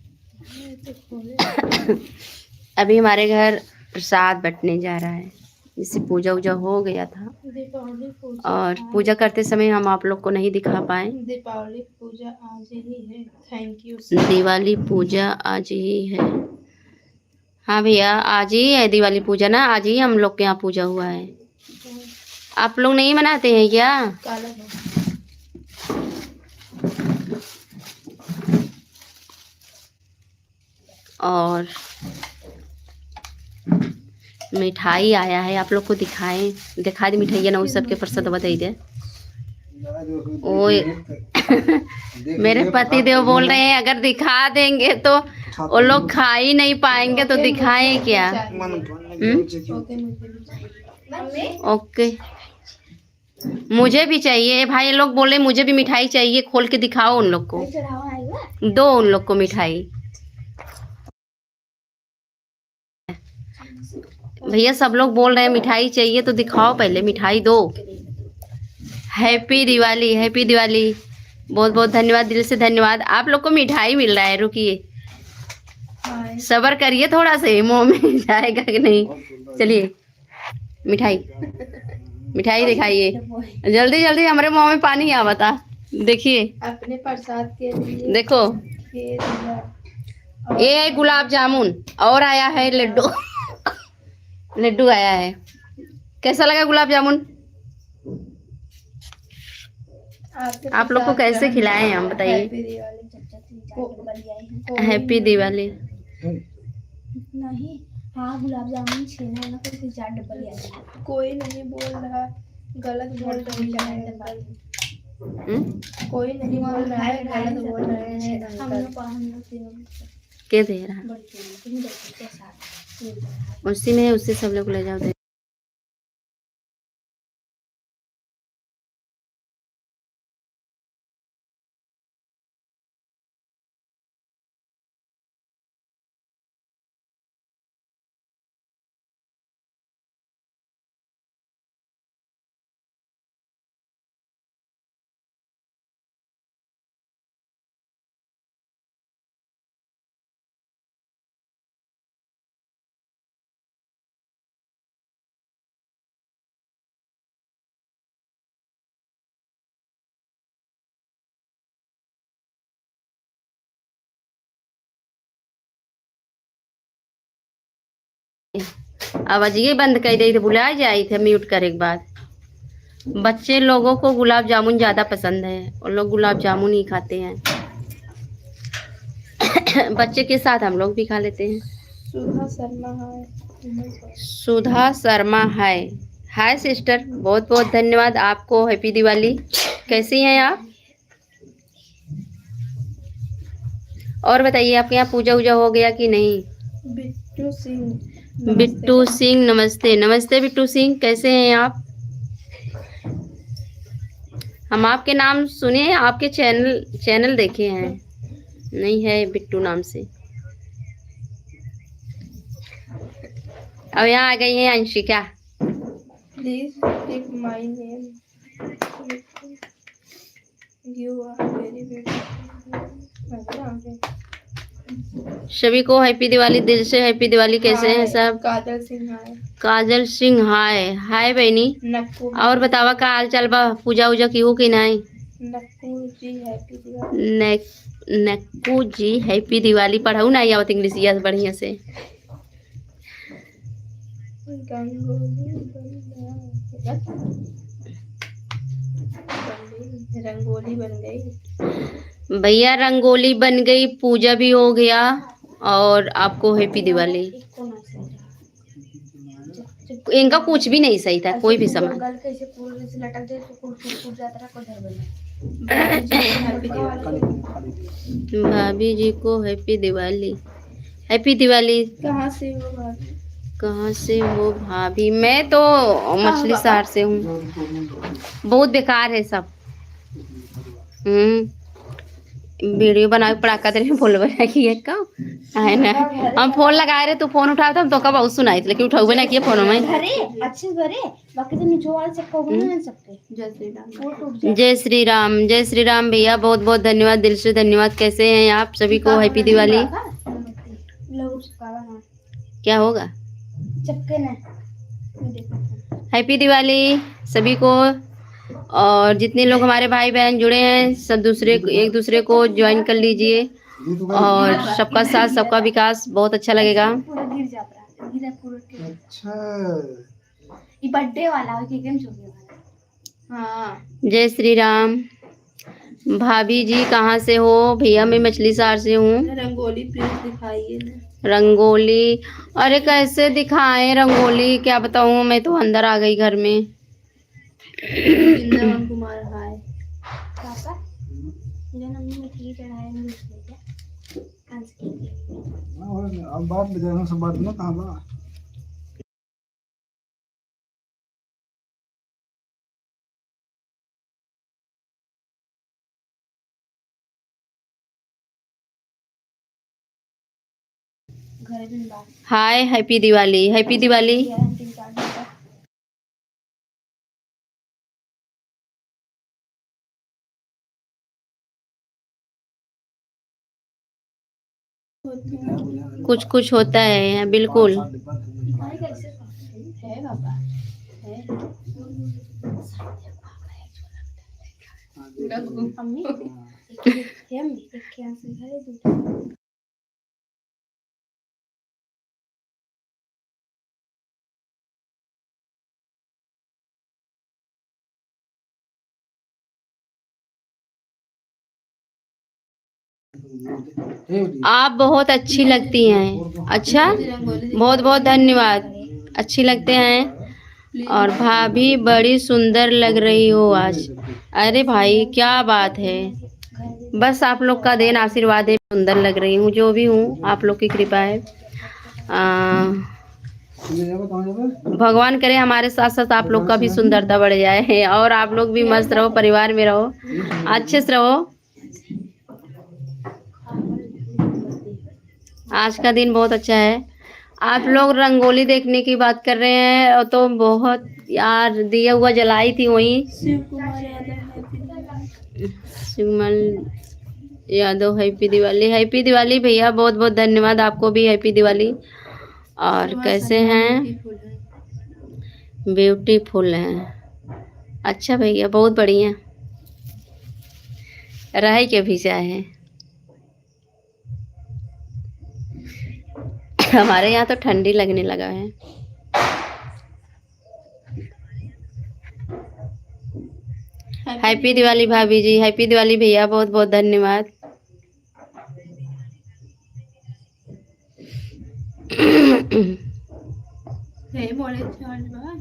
अभी हमारे घर प्रसाद बंटने जा रहा है, जिससे पूजा वूजा हो गया था, दीपावली पूजा और पूजा करते समय हम आप लोग को नहीं दिखा पाए। दीपावली पूजा आज ही है। Thank you. दिवाली पूजा आज ही है। हाँ भैया, आज ही है दिवाली पूजा ना, आज ही हम लोग के यहाँ पूजा हुआ है। आप लोग नहीं मनाते हैं क्या? काला और मिठाई आया है, आप लोग को दिखाएं, दिखा दे मिठाई ना, उस सबके प्रसाद बता दे। ओए मेरे पति देव बोल रहे हैं अगर दिखा देंगे तो वो लोग खा ही नहीं पाएंगे, तो दिखाएं क्या? ओके, मुझे भी चाहिए भाई। ये लोग बोले मुझे भी मिठाई चाहिए, खोल के दिखाओ उन लोग को, दो उन लोग को मिठाई। भैया सब लोग बोल रहे हैं मिठाई चाहिए, तो दिखाओ पहले, मिठाई दो। Happy Diwali, happy Diwali. बहुत बहुत धन्यवाद, दिल से धन्यवाद। आप लोग को मिठाई मिल रहा है, रुकिए सब्र करिए थोड़ा से, मुंह में जाएगा कि नहीं। चलिए मिठाई, मिठाई दिखाइए जल्दी जल्दी, हमारे मुंह में पानी आ बता। देखिए अपने प्रसाद के लिए देखो, ये है गुलाब जामुन, और आया है लड्डू। लड्डू आया है। कैसा लगा गुलाब जामुन? आप लोग को कैसे खिलाएं हम, बताइए। हैप्पी दिवाली। नहीं, हाँ गुलाब जामुन छेना ना करके 4 डब्बा। कोई नहीं बोल रहा, गलत बोल रही है। कोई नहीं बोल रहा है, गलत बोल रहे हैं। हम लोग क्या दे रहा, उसी में उसी सब लोग ले जाओ दे। आवाज ये बंद कर दी तो बुला जाई थे म्यूट करे के बाद। बच्चे लोगों को गुलाब जामुन ज्यादा पसंद है और लोग गुलाब जामुन ही खाते हैं। बच्चे के साथ हम लोग भी खा लेते हैं। सुधा शर्मा है। सुधा शर्मा हाय सिस्टर, बहुत बहुत धन्यवाद आपको। हैप्पी दिवाली। कैसी हैं आप? और बताइए आपके यहाँ पूजा वूजा हो गया कि नहीं? बिट्टू सिंह बिट्टू सिंह नमस्ते। नमस्ते बिट्टू सिंह, कैसे हैं आप? हम आपके नाम सुने हैं, आपके चैनल देखे हैं, नहीं है बिट्टू नाम से। अब यहाँ आ गई है Anshika. Please tick my name, you are very beautiful. सभी को हैप्पी दिवाली, दिल से हैप्पी दिवाली। कैसे हैं सब? काजल सिंह हाय। काजल सिंह हाय बहनी। नक्कू और बतावा का हाल चाल बा? पूजा उजा की हो कि नहीं? नक्कू जी हैप्पी दिवाली। नक्कू जी हैप्पी दिवाली। पढ़ाऊ ना आवत इंग्लिश या बढ़िया से। रंगोली बन गई भैया, रंगोली बन गई, पूजा भी हो गया और आपको हैप्पी दिवाली। इनका कुछ भी नहीं सही था, कोई भी सामान। भाभी जी को हैप्पी दिवाली। हैप्पी दिवाली। कहाँ से हो भाभी? कहाँ से हो भाभी? मैं तो मछली शहर से हूँ। बहुत बेकार है सब। वीडियो बना के पड़ाका तेरे बोल बना की है ना। हम फोन लगाए रहे, तू फोन उठाया था, हम तो कब बहुत सुनाई थी, लेकिन उठाओ ना किया फोन में। अच्छे भरे बाकी तो नीचे वाले चक्का बना सकते। जय श्री राम। जय श्री राम। जय श्री राम भैया, बहुत बहुत धन्यवाद, दिल से धन्यवाद। कैसे हैं आप? सभी को हैप्पी दिवाली। क्या होगा? चक्के ने हैप्पी दिवाली सभी को। और जितने लोग हमारे भाई बहन जुड़े हैं सब एक दूसरे को ज्वाइन कर लीजिए और सबका साथ सबका विकास बहुत अच्छा लगेगा। पूरा गिर जाता है, गिरा पूरा। अच्छा, ये बर्थडे वाला है कि गेम चल रहा है। हाँ। जय श्री राम। भाभी जी कहाँ से हो? भैया मैं मछली शहर से हूँ। रंगोली प्लीज दिखाइए ना। रंगोली? अरे कैसे दिखाएं रंगोली, क्या बताऊँ, मैं तो अंदर आ गई घर में। वृंदावन कुमार हाय। पापा जो नमनी मिठाई चढ़ाए हैं उसमें क्या अब बात में सब बात ना कहाँ बा। घर में बात hi happy Diwali. Happy Diwali. कुछ कुछ होता है बिल्कुल। है पापा है। अम्मी क्या क्या से आप बहुत अच्छी लगती हैं। अच्छा, बहुत बहुत धन्यवाद। अच्छी लगते हैं। और भाभी बड़ी सुंदर लग रही हो आज। अरे भाई क्या बात है, बस आप लोग का देन आशीर्वाद है, सुंदर लग रही हूँ। जो भी हूँ आप लोग की कृपा है। भगवान करे हमारे साथ साथ आप लोग का भी सुंदरता बढ़ जाए और आप लोग भी मस्त रहो, परिवार में रहो, अच्छे से रहो। आज का दिन बहुत अच्छा है। आप लोग रंगोली देखने की बात कर रहे हैं और तो बहुत यार दिया हुआ जलाई थी वहीं। शिवमल यादव हैप्पी दिवाली। हैप्पी दिवाली भैया, बहुत बहुत धन्यवाद आपको भी हैप्पी दिवाली। और कैसे हैं? ब्यूटीफुल हैं। अच्छा भैया, बहुत बढ़िया। रहे के भी चाहे हमारे यहाँ तो ठंडी लगने लगा है। हैप्पी दिवाली भाभी जी, हैप्पी दिवाली भैया, बहुत बहुत धन्यवाद। हे बोले चार्ज बा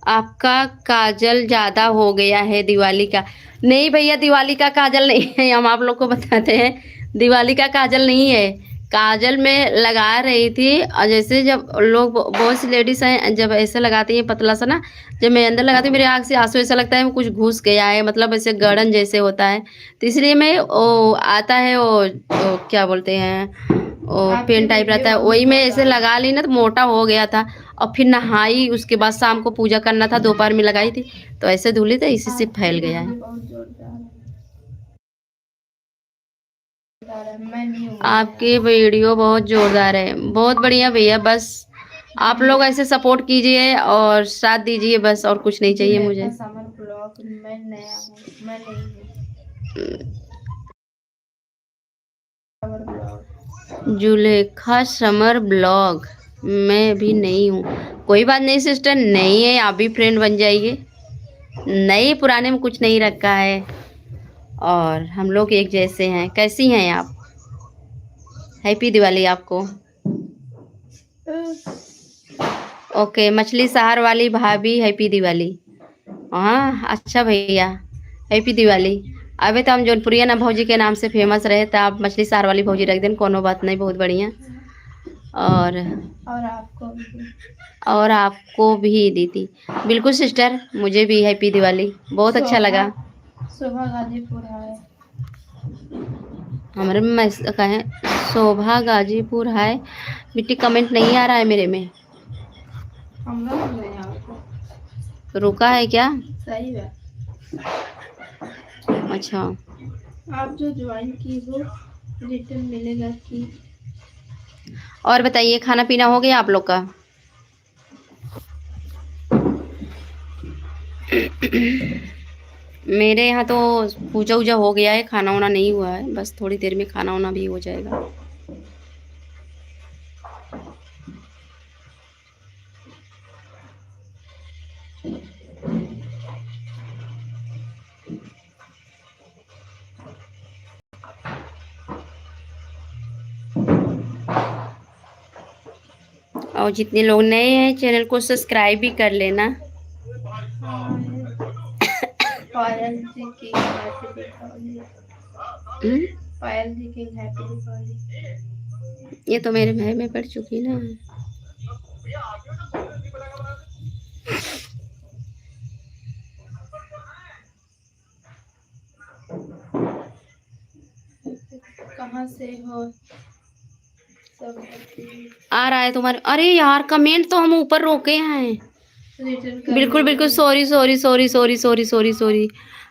आपका काजल ज्यादा हो गया है दिवाली का। नहीं भैया, दिवाली का काजल नहीं है, हम आप लोग को बताते हैं, दिवाली का काजल नहीं है। काजल मैं लगा रही थी, और जैसे जब लोग बहुत सी लेडीज हैं जब ऐसे लगाती हैं पतला सा ना, जब मैं अंदर लगाती हूँ मेरे आँख से आंसू, ऐसा लगता है कुछ घुस गया है, मतलब ऐसे गड़न जैसे होता है। तो इसलिए मैं वो आता है वो क्या बोलते हैं, वो पेन टाइप रहता है, वही मैं ऐसे लगा ली ना तो मोटा हो गया था। और फिर नहाई, उसके बाद शाम को पूजा करना था, दोपहर में लगाई थी तो ऐसे धुली, तो इसी से फैल गया है। बहुत जोरदार है, मैं नहीं हूँ। आपकी वीडियो बहुत जोरदार है, बहुत बढ़िया भैया। बस आप लोग ऐसे सपोर्ट कीजिए और साथ दीजिए, बस और कुछ नहीं चाहिए मुझे। समर ब्लॉग मैं नया हूँ, मैं नहीं हूँ। Summer blog Zulekha summer blog, मैं भी नहीं हूँ। कोई बात नहीं सिस्टर, नहीं है आप भी फ्रेंड बन जाइए। नए पुराने में कुछ नहीं रखा है, और हम लोग एक जैसे हैं। कैसी हैं आप? हैप्पी दिवाली आपको। ओके, मछली शहर वाली भाभी हैप्पी दिवाली। हाँ अच्छा भैया, हैप्पी दिवाली। अबे तो हम जौनपुरिया ना भौजी के नाम से फेमस रहे, तो आप मछली शहर वाली भौजी रख दें, कोनो बात नहीं, बहुत बढ़िया। और और आपको भी दीदी। बिल्कुल सिस्टर, मुझे भी हैप्पी दिवाली, बहुत अच्छा लगा। शोभा गाजीपुर है। हमारे में कहें शोभा गाजीपुर है। मिट्टी कमेंट नहीं आ रहा है मेरे में। हम लोग नहीं यहाँ पे। रुका है क्या? सही है। अच्छा, आप जो ज्वाइन की हो रिटर्न मिलेगा कि? और बताइए, खाना पीना हो गया आप लोग का? मेरे यहाँ तो पूजा वूजा हो गया है, खाना वाना नहीं हुआ है, बस थोड़ी देर में खाना वाना भी हो जाएगा। और जितने लोग नए हैं चैनल को सब्सक्राइब भी कर लेना। पायल जी की हैप्पी दीपावली। पायल जी की हैप्पी दीपावली। ये तो मेरे भाई में पड़ चुकी ना। कहाँ से हो? सब आ रहा है तुम्हारे? अरे यार, कमेंट तो हम ऊपर रोके हैं। रिटर्न कर बिल्कुल बिल्कुल, sorry sorry sorry sorry sorry sorry sorry.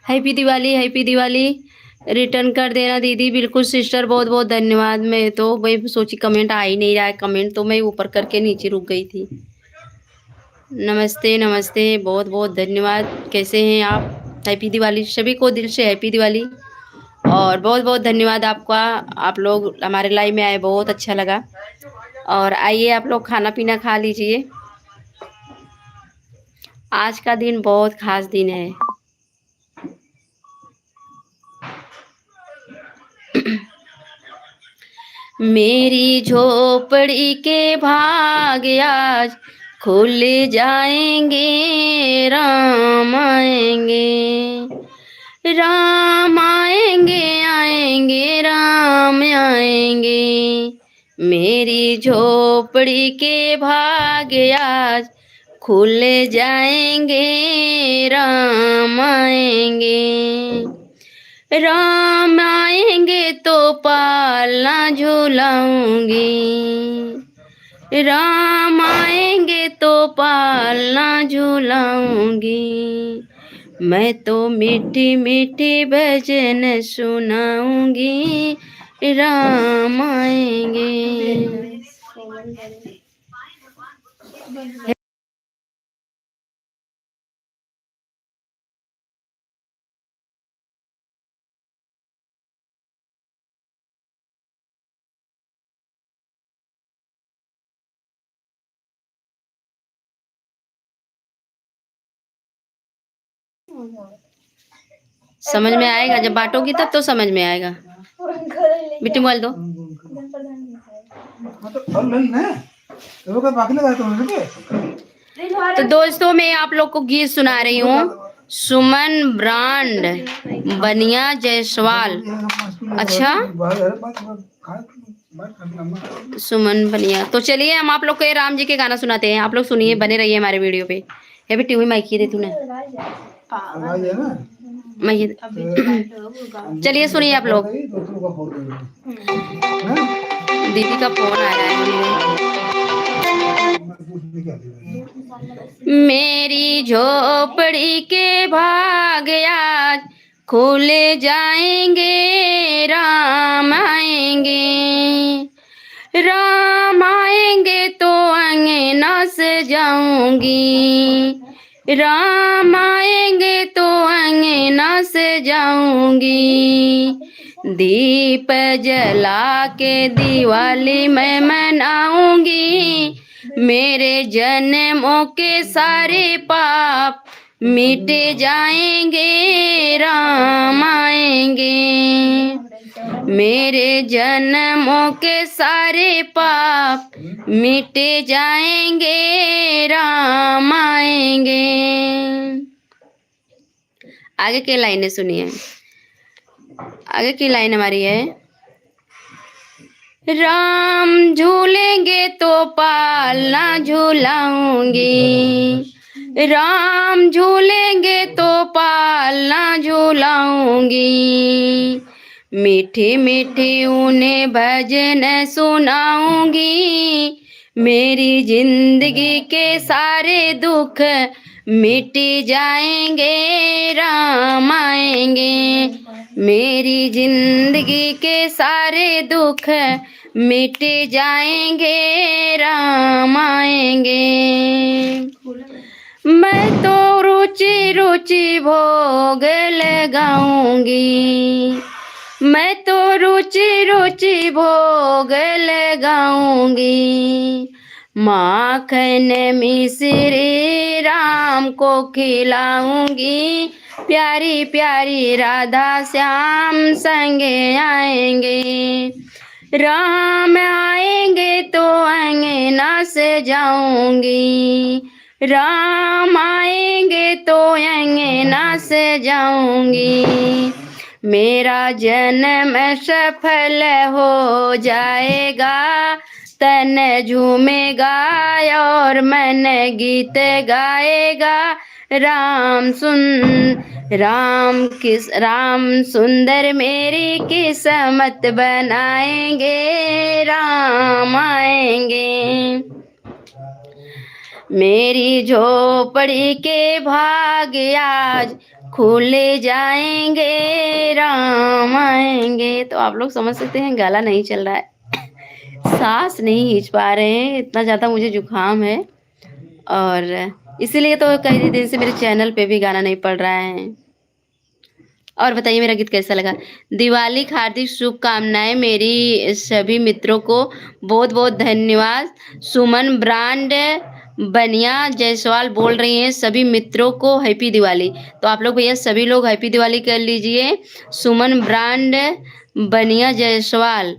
Happy Diwali, happy Diwali. Return कर देना दीदी। बिल्कुल सिस्टर, बहुत बहुत धन्यवाद। मैं तो भाई सोची कमेंट आ ही नहीं रहा है, कमेंट तो मैं ऊपर करके नीचे रुक गई थी। नमस्ते नमस्ते, बहुत बहुत धन्यवाद। कैसे हैं आप? हैप्पी दिवाली सभी को, दिल से हैप्पी दिवाली। और बहुत बहुत धन्यवाद आपका, आप लोग हमारे लाइव में आए, बहुत अच्छा लगा। और आइए आप लोग खाना पीना खा लीजिए। आज का दिन बहुत खास दिन है। मेरी झोपड़ी के भाग आज खुल जाएंगे, राम आएंगे, राम आएंगे, आएंगे राम आएंगे। मेरी झोपड़ी के भाग आज खुल जाएंगे, राम आएंगे। राम आएंगे तो पालना झूलाऊंगी, राम आएंगे तो पालना झूलाऊंगी, मैं तो मीठी मीठी भजन सुनाऊंगी, राम आएंगे। समझ में आएगा, जब बांटोगी तब तो समझ में आएगा। बेटी मोबाइल दो। हाँ तो और नहीं ना, तो वो क्या बाकी लगाए तुमने के? तो दोस्तों मैं आप लोग को गीत सुना रही हूँ, सुमन ब्रांड बनिया जायसवाल। अच्छा सुमन बनिया। तो चलिए हम आप लोग को ये राम जी के गाना सुनाते हैं, आप लोग सुनिए, बने रहिए हमारे वीडियो पे। ये बेटी हुई माइक दे तूने आवाज है ना, मैं चलिए सुनिए आप लोग। दीदी का फोन आ रहा है। मेरी झोपड़ी के भाग आज खुल जाएंगे, राम आएंगे, राम आएंगे तो अंगना सजाऊंगी, राम आएंगे तो अंगना सजाऊंगी, दीप जला के दिवाली मैं मनाऊंगी, मेरे जन्मों के सारे पाप मिट जाएंगे, राम आएंगे, मेरे जन्मों के सारे पाप मिट जाएंगे, राम आएंगे। आगे की लाइनें सुनिए, आगे की लाइन हमारी है, राम झूलेंगे तो पालना झूलाऊंगी, राम झूलेंगे तो पालना झूलाऊंगी, मीठी मीठी उन्हें भजन सुनाऊंगी, मेरी जिंदगी के सारे दुख मिट जाएंगे, राम आएंगे, मेरी जिंदगी के सारे दुख मिट जाएंगे, राम आएंगे, मैं तो रुचि रुचि भोग लगाऊंगी, मैं तो रुचि रुचि भोग लगाऊंगी, माखन मिश्री राम को खिलाऊंगी, प्यारी प्यारी राधा श्याम संगे आएंगे, राम आएंगे तो अंगना सजाऊंगी, राम आएंगे तो अंगना सजाऊंगी, मेरा जन्म सफल हो जाएगा, तन झूमेगा और मन गीत गाएगा, राम सुंदर मेरी किस्मत बनाएंगे, राम आएंगे, मेरी झोपड़ी के भाग आज खुल जाएंगे, राम आएंगे। तो आप लोग समझ सकते हैं गला नहीं चल रहा है, सांस नहीं खींच पा रहे हैं, इतना ज़्यादा मुझे जुकाम है, और इसीलिए तो कई दिन से मेरे चैनल पे भी गाना नहीं पड़ रहा है। और बताइए मेरा गीत कैसा लगा। दिवाली की हार्दिक शुभकामनाएं मेरी सभी मित्रों को, बहुत बहुत धन्यवाद। सुमन ब्रांड बनिया जायसवाल बोल रही हैं, सभी मित्रों को हैप्पी दिवाली। तो आप लोग भैया सभी लोग हैप्पी दिवाली कर लीजिए। सुमन ब्रांड बनिया जायसवाल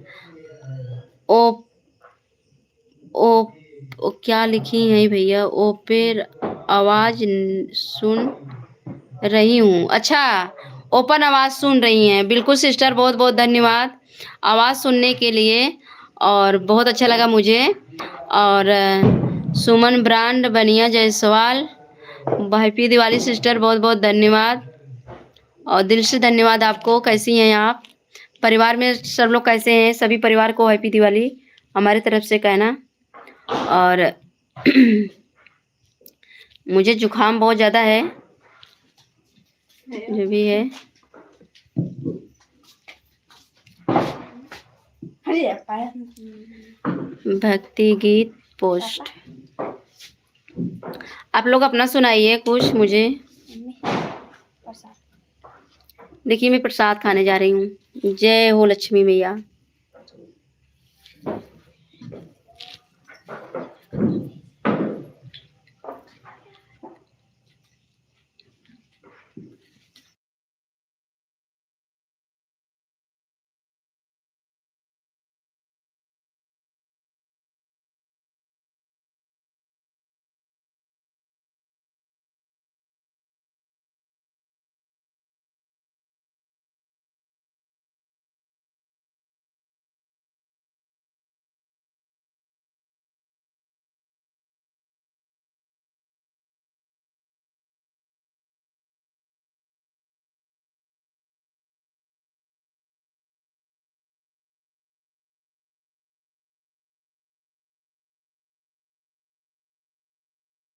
ओ क्या लिखी है भैया, ओपेर आवाज सुन रही हूँ। अच्छा, ओपन आवाज सुन रही हैं, बिल्कुल सिस्टर, बहुत बहुत धन्यवाद आवाज सुनने के लिए, और बहुत अच्छा लगा मुझे। और सुमन ब्रांड बनिया जायसवाल, हैप्पी दिवाली सिस्टर, बहुत बहुत धन्यवाद। और दिल से धन्यवाद आपको। कैसी हैं आप? परिवार में सब लोग कैसे हैं? सभी परिवार को हैप्पी दिवाली हमारी तरफ से कहना। और मुझे जुकाम बहुत ज़्यादा है, जो भी है। भक्ति गीत पोस्ट। आप लोग अपना सुनाइए कुछ मुझे। देखिए मैं प्रसाद खाने जा रही हूँ। जय हो लक्ष्मी मैया।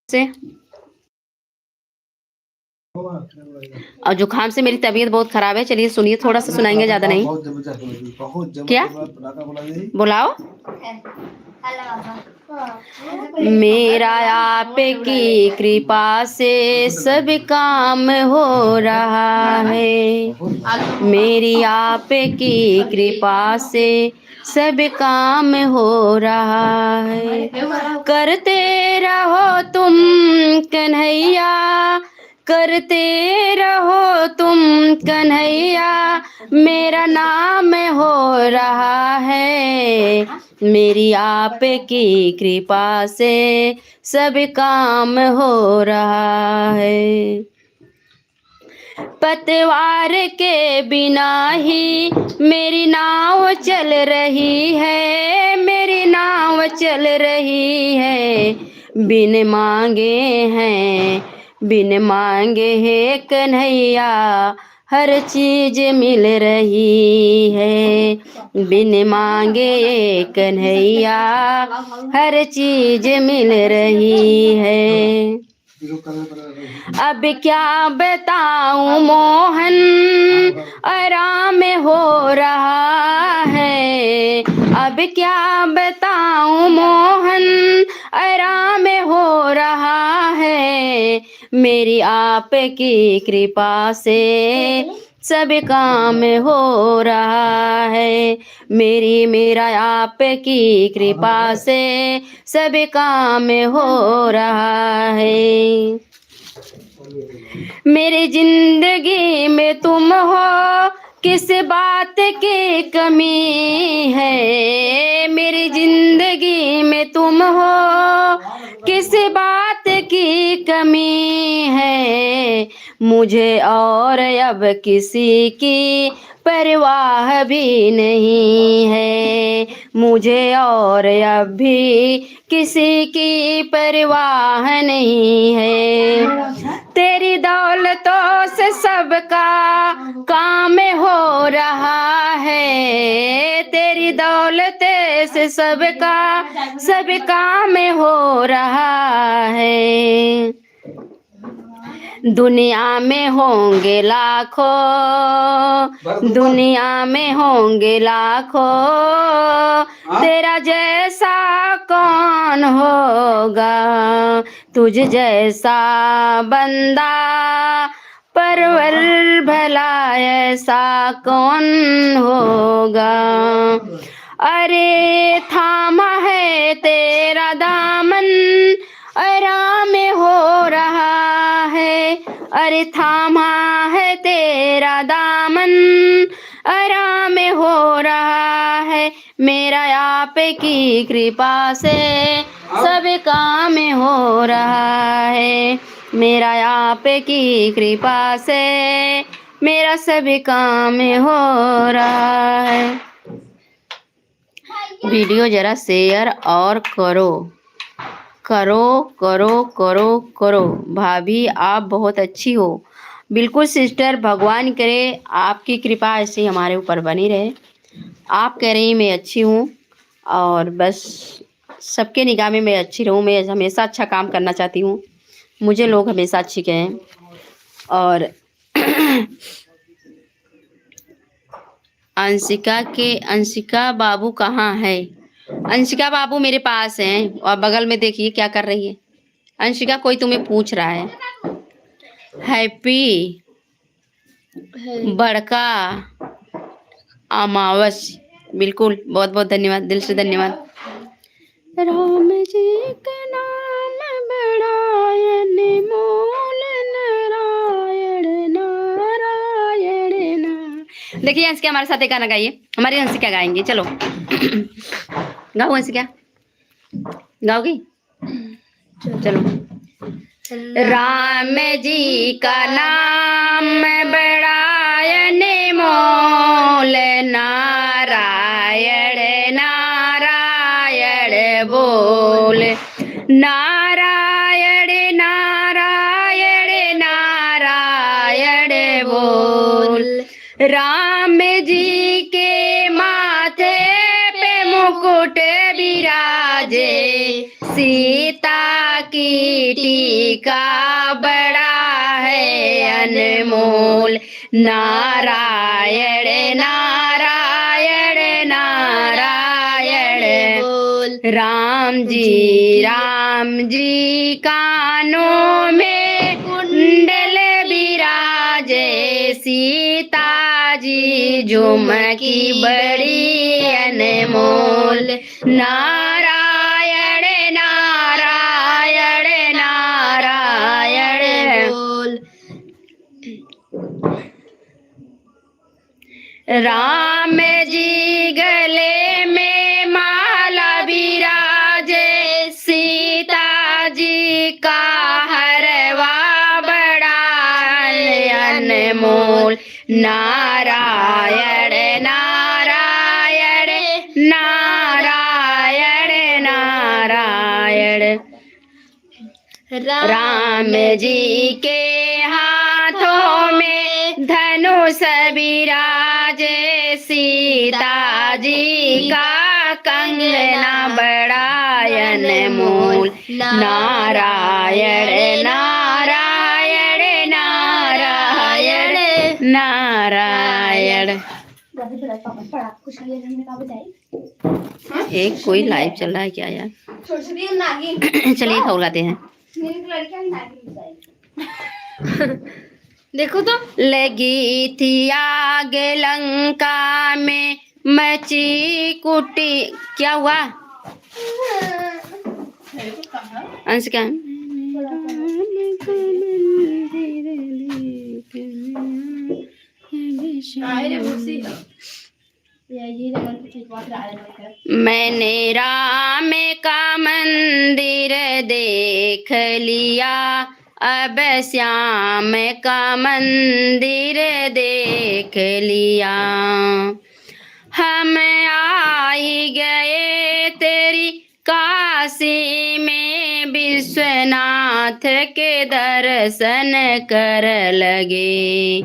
से और जुकाम से मेरी तबीयत बहुत खराब है। चलिए सुनिए, थोड़ा सा सुनाएंगे, ज्यादा नहीं। क्या बुलाओ? मेरा आप की कृपा से सब काम हो रहा है। मेरी आप की कृपा से सब काम हो रहा है। करते रहो तुम कन्हैया, करते रहो तुम कन्हैया, मेरा नाम हो रहा है। मेरी आप की कृपा से सब काम हो रहा है। पतवार के बिना ही मेरी नाव चल रही है, मेरी नाव चल रही है। बिन मांगे हैं, बिन मांगे है कन्हैया, हर चीज मिल रही है। बिन मांगे कन्हैया, हर चीज मिल रही है। अब क्या बताऊं मोहन, आराम हो रहा है। अब क्या बताऊं मोहन, आराम हो रहा है। मेरी आप की कृपा से सब काम हो रहा है। मेरा आप की कृपा से सब काम हो रहा है। मेरी जिंदगी में तुम हो, किस बात की कमी है। मेरी जिंदगी में तुम हो, किस बात की कमी है। मुझे और अब किसी की परवाह भी नहीं है। मुझे और अब भी किसी की परवाह नहीं है। तेरी दौलतों से सबका काम हो रहा है। तेरी दौलत से सबका सब काम हो रहा है। दुनिया में होंगे लाखों, दुनिया में होंगे लाखों, तेरा जैसा कौन होगा। तुझ जैसा बंदा परवर भला ऐसा कौन होगा। अरे थामा है तेरा दामन, आराम हो रहा है। अरे थामा है तेरा दामन, आराम हो रहा है। मेरा आप की कृपा से सब काम हो रहा है। मेरा आप की कृपा से मेरा सब काम हो रहा है। वीडियो जरा शेयर और करो, करो करो करो करो। भाभी आप बहुत अच्छी हो। बिल्कुल सिस्टर, भगवान करे आपकी कृपा ऐसे हमारे ऊपर बनी रहे। आप कह रही मैं अच्छी हूँ और बस सबके निगाह में मैं अच्छी रहूँ। मैं हमेशा अच्छा काम करना चाहती हूँ, मुझे लोग हमेशा अच्छी कहें। और अंशिका बाबू कहाँ है? अंशिका बाबू मेरे पास हैं और बगल में देखिए क्या कर रही है। अंशिका, कोई तुम्हें पूछ रहा है। हैप्पी बड़का अमावस, बिल्कुल, बहुत बहुत धन्यवाद, दिल से धन्यवाद। राम जी का नाम बड़ायन मोल, नारायण नारायण ना। देखिए अंशिका हमारे साथ एक गाना गाइए, हमारी अंशिका गाएंगे, चलो गाओ अंशिका, गाओगी? चलो। राम जी का नाम बड़ायन मोल, नारायण नारायण बोल, नारायण नारायण नारायण बोल। राम जी के माथे पे मुकुट विराजे, सीता की टीका बड़ा है अनमोल, नारायण नारायण नारायण बोल। राम जी कानों में कुंडल विराजे, सीता जी झुमकी बड़ी अनमोल, नारायण नारायण नारायण बोल। राम जी गले में माला विराजे, सीता जी का हरवा बड़ा अनमोल, नारायण नारायण नारायण नारायण। राम जी के हाथों में धनुष विराजे, सीता जी का कंगना बड़ा अनमोल, नारायण नारायण नारायण नारायण। एक कोई लाइव चल रहा है क्या यार? चलिए खौल गाते हैं। देखो तो, लगी थी आग लंका में, मची कुटी, क्या हुआ अंशिका? मैंने राम का मंदिर देख लिया, अब श्याम का मंदिर देख लिया। हम आ ही गए तेरी काशी में, विश्वनाथ के दर्शन कर लगे।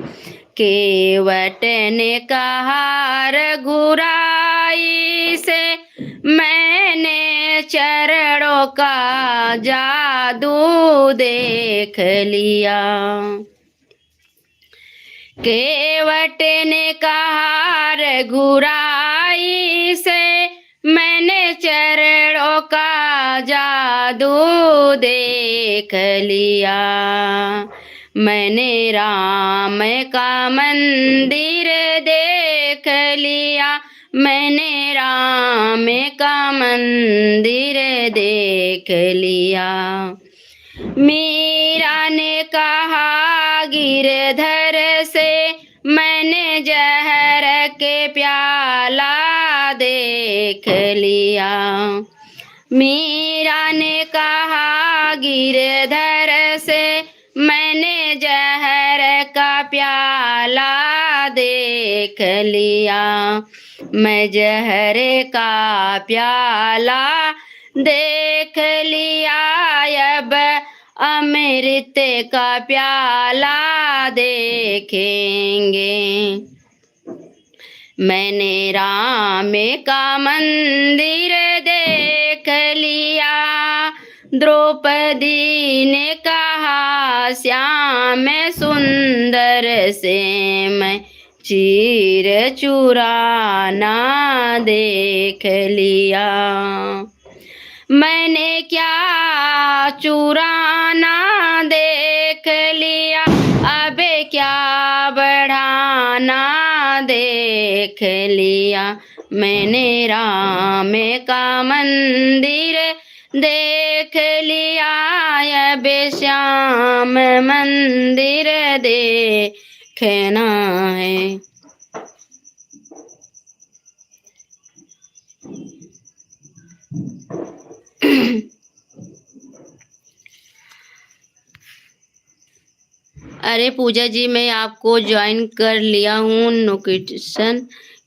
केवट ने कहा रघुराई से, मैंने चरणों का जादू देख लिया। केवट ने कहा रघुराई से, मैंने चरणों का जादू देख लिया। मैंने राम का मंदिर देख लिया, मैंने राम का मंदिर देख लिया। मीरा ने कहा गिरधर से, मैंने जहर के प्याला देख लिया। मीरा ने कहा गिरधर से, मैंने जहर का प्याला देख लिया। मैं जहर का प्याला देख लिया, अब अमृत का प्याला देखेंगे। मैंने राम का मंदिर देख लिया, द्रौपदी ने कहा श्याम सुंदर से मैं चीर चुराना देख लिया। मैंने क्या चुराना देख लिया, अब क्या बढ़ाना देख लिया। मैंने राम का मंदिर देख लिया, अब श्याम मंदिर देखना है। अरे पूजा जी, मैं आपको ज्वाइन कर लिया हूँ, नोटिफिकेशन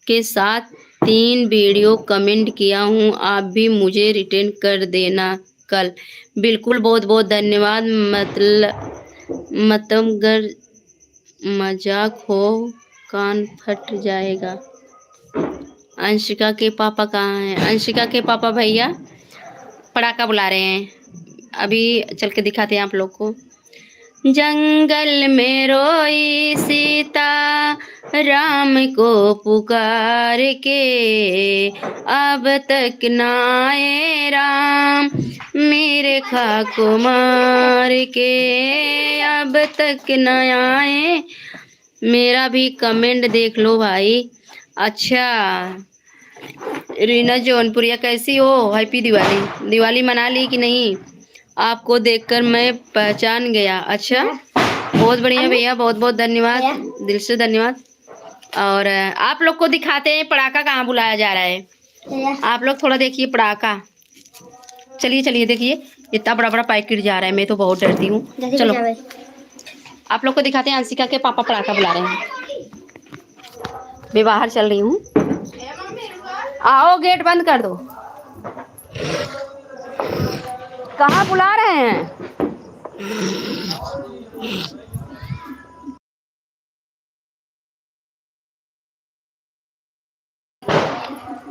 के साथ 3 वीडियो कमेंट किया हूँ, आप भी मुझे रिटर्न कर देना कल। बिल्कुल, बहुत बहुत धन्यवाद। मतलब गर मजाक हो कान फट जाएगा। अंशिका के पापा कहाँ हैं? अंशिका के पापा भैया पटाखा बुला रहे हैं, अभी चल के दिखाते हैं आप लोग को। जंगल में रोई सीता राम को पुकार के, अब तक न आए राम मेरे खाक मार के, अब तक न आए। मेरा भी कमेंट देख लो भाई। अच्छा, रीना जौनपुरिया कैसी हो? हैप्पी दिवाली। दिवाली मना ली कि नहीं? आपको देखकर मैं पहचान गया। अच्छा, बहुत बढ़िया भैया, बहुत बहुत धन्यवाद, दिल से धन्यवाद। और आप लोग को दिखाते हैं पटाखा कहाँ बुलाया जा रहा है। आप लोग थोड़ा देखिए पटाखा। चलिए चलिए, देखिए इतना बड़ा बड़ा पैकेट जा रहा है, मैं तो बहुत डरती हूँ। चलो आप लोग को दिखाते हैं, अंशिका के पापा पटाखा बुला रहे हैं। मैं बाहर चल रही हूँ, आओ गेट बंद कर दो। कहाँ बुला रहे हैं?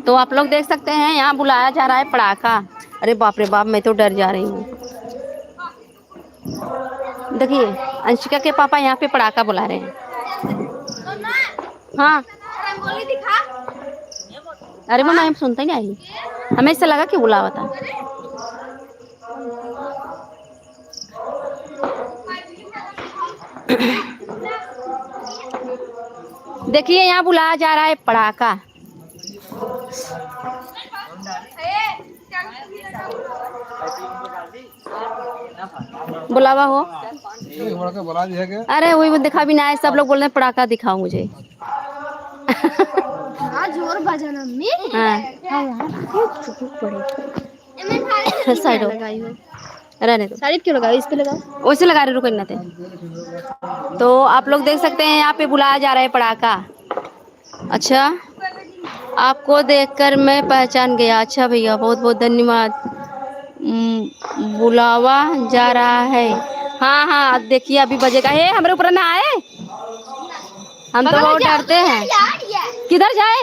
तो आप लोग देख सकते हैं यहाँ बुलाया जा रहा है पटाखा। अरे बाप रे बाप, मैं तो डर जा रही हूँ। देखिए अंशिका के पापा यहाँ पे पटाखा बुला रहे हैं। हाँ, अरे मम्मा हम सुनते नहीं आई, हमें इससे लगा कि बुलावा था। देखिए यहाँ बुलाया जा रहा है पटाखा। बुलावा हो, बुला दिया क्या? अरे वही वो दिखा भी ना है, सब लोग बोल रहे हैं पटाखा दिखाओ मुझे। जोर बजाना में। हाँ साइड हो, रहने दो। साइड क्यों लगाओ, इस पे लगाओ। वैसे लगा रहे, रुको ना थे। तो आप लोग देख सकते हैं यहाँ पे बुलाया जा रहा है पटाखा। अच्छा, आपको देखकर मैं पहचान गया। अच्छा भैया, बहुत बहुत धन्यवाद। बुलावा जा रहा है। हाँ हाँ, देखिए अभी बजेगा। हे हमारे ऊपर ना आए, हम तो बहुत डरते हैं। किधर जाए?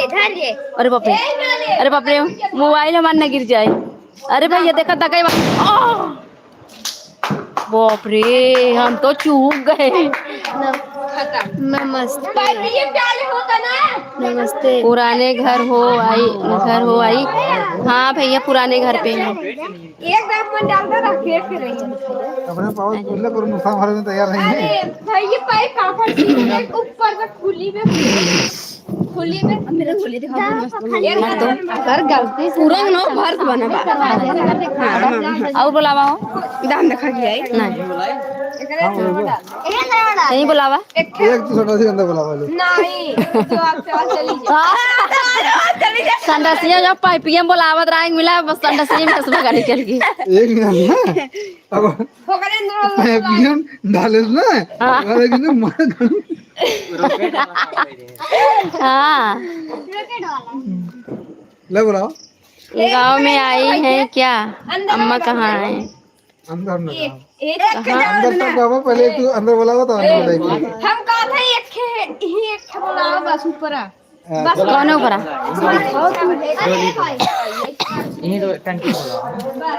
धर ले। अरे बाप रे, अरे बाप रे, मोबाइल हमारा न गिर जाए। अरे भैया देखा दगाई, बाप रे, हम तो चूक गए। नमस्ते। नमस्ते। पुराने घर हो आई। हाँ भैया, पुराने घर पे हैं। एक दाम डालकर रखे के रही अपने पावर खुले पर नुकसान भरने में तैयार नहीं है। भैया पाइप काफर एक ऊपर में खुली में मेरे खुली दिखा मस्त कर गलती पूरा नो भर्त बना बा। और बुलावा हो, दाम देखा गया है नहीं बुलावा। एक तो छोटा सी अंदर बुला वाले नहीं जो आपसे और चली जा संडसिया जब पाइपिया बुलावत रहा मिला, बस संडसिया में कसमा गाड़ी चल गई। एक नहीं ना, अब मैं पियन डालेस ना, वाले कि ना मार हाँ ले बुलाओ। गांव में आई हैं क्या? अम्मा कहाँ है? अंदर न जाओ। कहाँ? अंदर तक बाबा पहले तू अंदर बोला तो अंदर बोलेगी। हम कहा था एक बोलाओ बस ऊपर आ। बस कौन है ऊपर? यही तो टंकी बोला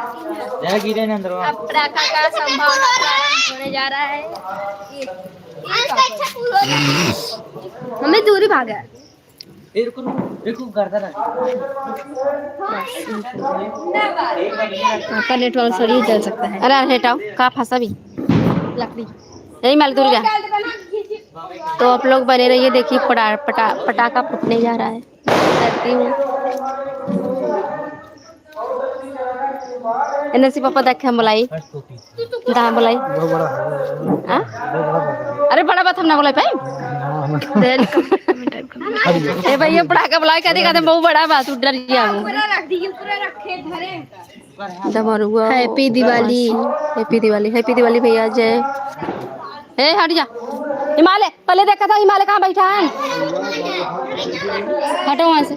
जरा गिरे ना अंदर अब पटाखा का संभावना प्रारंभ होने जा रहा है। हमें दूरी भागा। ए रुको रुको गर्दन आपका नेटवर्क सही चल सकता है। अरे हटाओ का फंसा भी लकड़ी यही माल दूर गया। तो आप लोग बने रहिए, देखिए पटाखा फूटने जा रहा है। करती हूँ नसी पापा देखे हम बोलाई दाम बोलाई। बहुत बड़ा है। हाँ? बहुत बड़ा है। अरे बड़ा बात हम ना बोला पाई। ए भैया पटाखा बुलाए कहते कहते बहुत बड़ा बात उठ रही है। पूरा रख दिए, पूरा रखे धरे। डमरुआ happy Diwali. Happy Diwali, happy Diwali भैया जय। ए हट जा हिमालय, पहले देखा था हिमालय कहाँ बैठा है। हटो वहां से।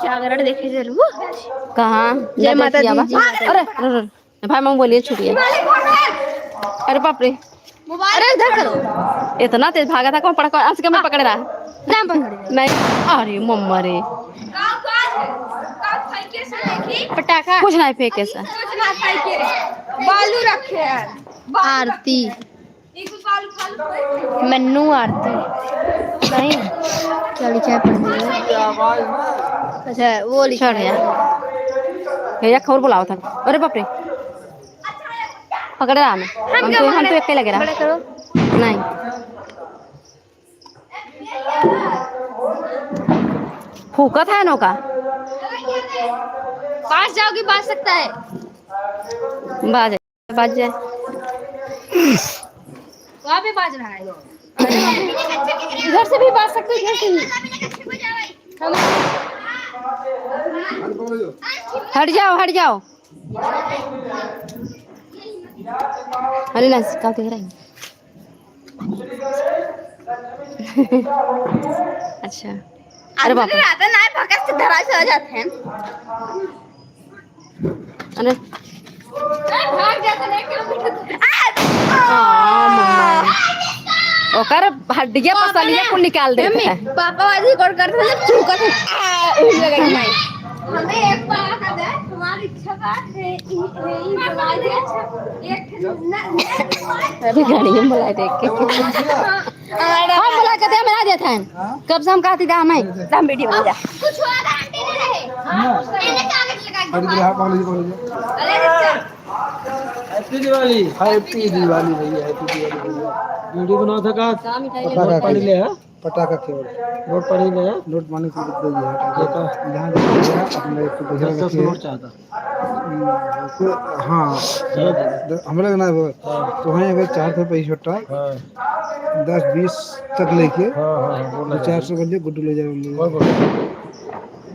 जागरण देखे जरूर। कहाँ? जय माता दी, जय माता दी। अरे भाई मम बोलिए छुड़िए। अरे बाप रे, अरे इधर करो। इतना तेज भागा था कौन पड़ा अंश में पकड़ रहा है? नहीं अरे मम्मा रे पटाखा कुछ नहीं फेंके सा। बालू रखे हैं। आरती मन्नू आरती नहीं चली चाय पड़। अच्छा वो लिखा छोड़ यार भैया खबर बुलाओ था। अरे बाप रे पकड़ रहा मैं। हम तो एक लगे रहा करो। नहीं। फूका था नौका पास जाओगी बाज सकता है। बाज बाज जाए। वहाँ पे बाज रहा है। इधर से भी बाज सकते हो, इधर से भी। हट जाओ हट जाओ। अरे ना का देख रहा है। अच्छा अरे बाप रे आता ना भगत से धरा चला जाते हैं। अरे भाग जाते हैं किलोमीटर। ओकर हड्डियां पसलियां कुल निकाल देते हैं। पापा वाली रिकॉर्ड करते हैं चूका था। हमें एक बार का दे तुम्हारी इच्छा का है ये बुला दे। एक अभी गाड़ी में बुलाए देख के हम बुला के दे मेरा देता है। कब से हम कहती था हमें हम वीडियो बना जा। कुछ हुआ था आंटी ने रहे। हां मैंने कागज लगा हट के। गया कॉलेज। अरे अच्छा हैप्पी दिवाली हैप्पी दिवाली भैया, हैप्पी दिवाली भैया। वीडियो बनाओ था का पटाखा पढ़ ले है पटाखा केवल नोट पढ़ ले है नोट माने को दे दिया है। जहाँ देखिए अपने एक पैसा 10 रखिए। नोट चाहता हाँ हम लोग ना तो वहीं अगर 400 पैसा छोटा हां 10-20 तक लेके हां 400 कर लिए गुड्डू ले जाए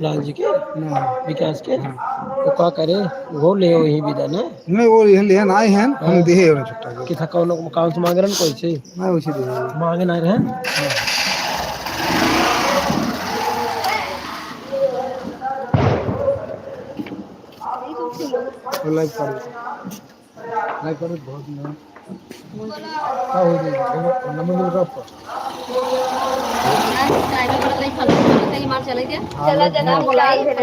लाल जी के ना विकास के तो का करे वो ले वही विदा ना नहीं वो यहाँ ले आए हैं हम दे है छोटा कि था कौन काम से मांग रहे कोई से ना उसी दे मांगे ना रहे लाइव कर बहुत ना क्या हो गया नंबर दो का चला जना बुलाई है।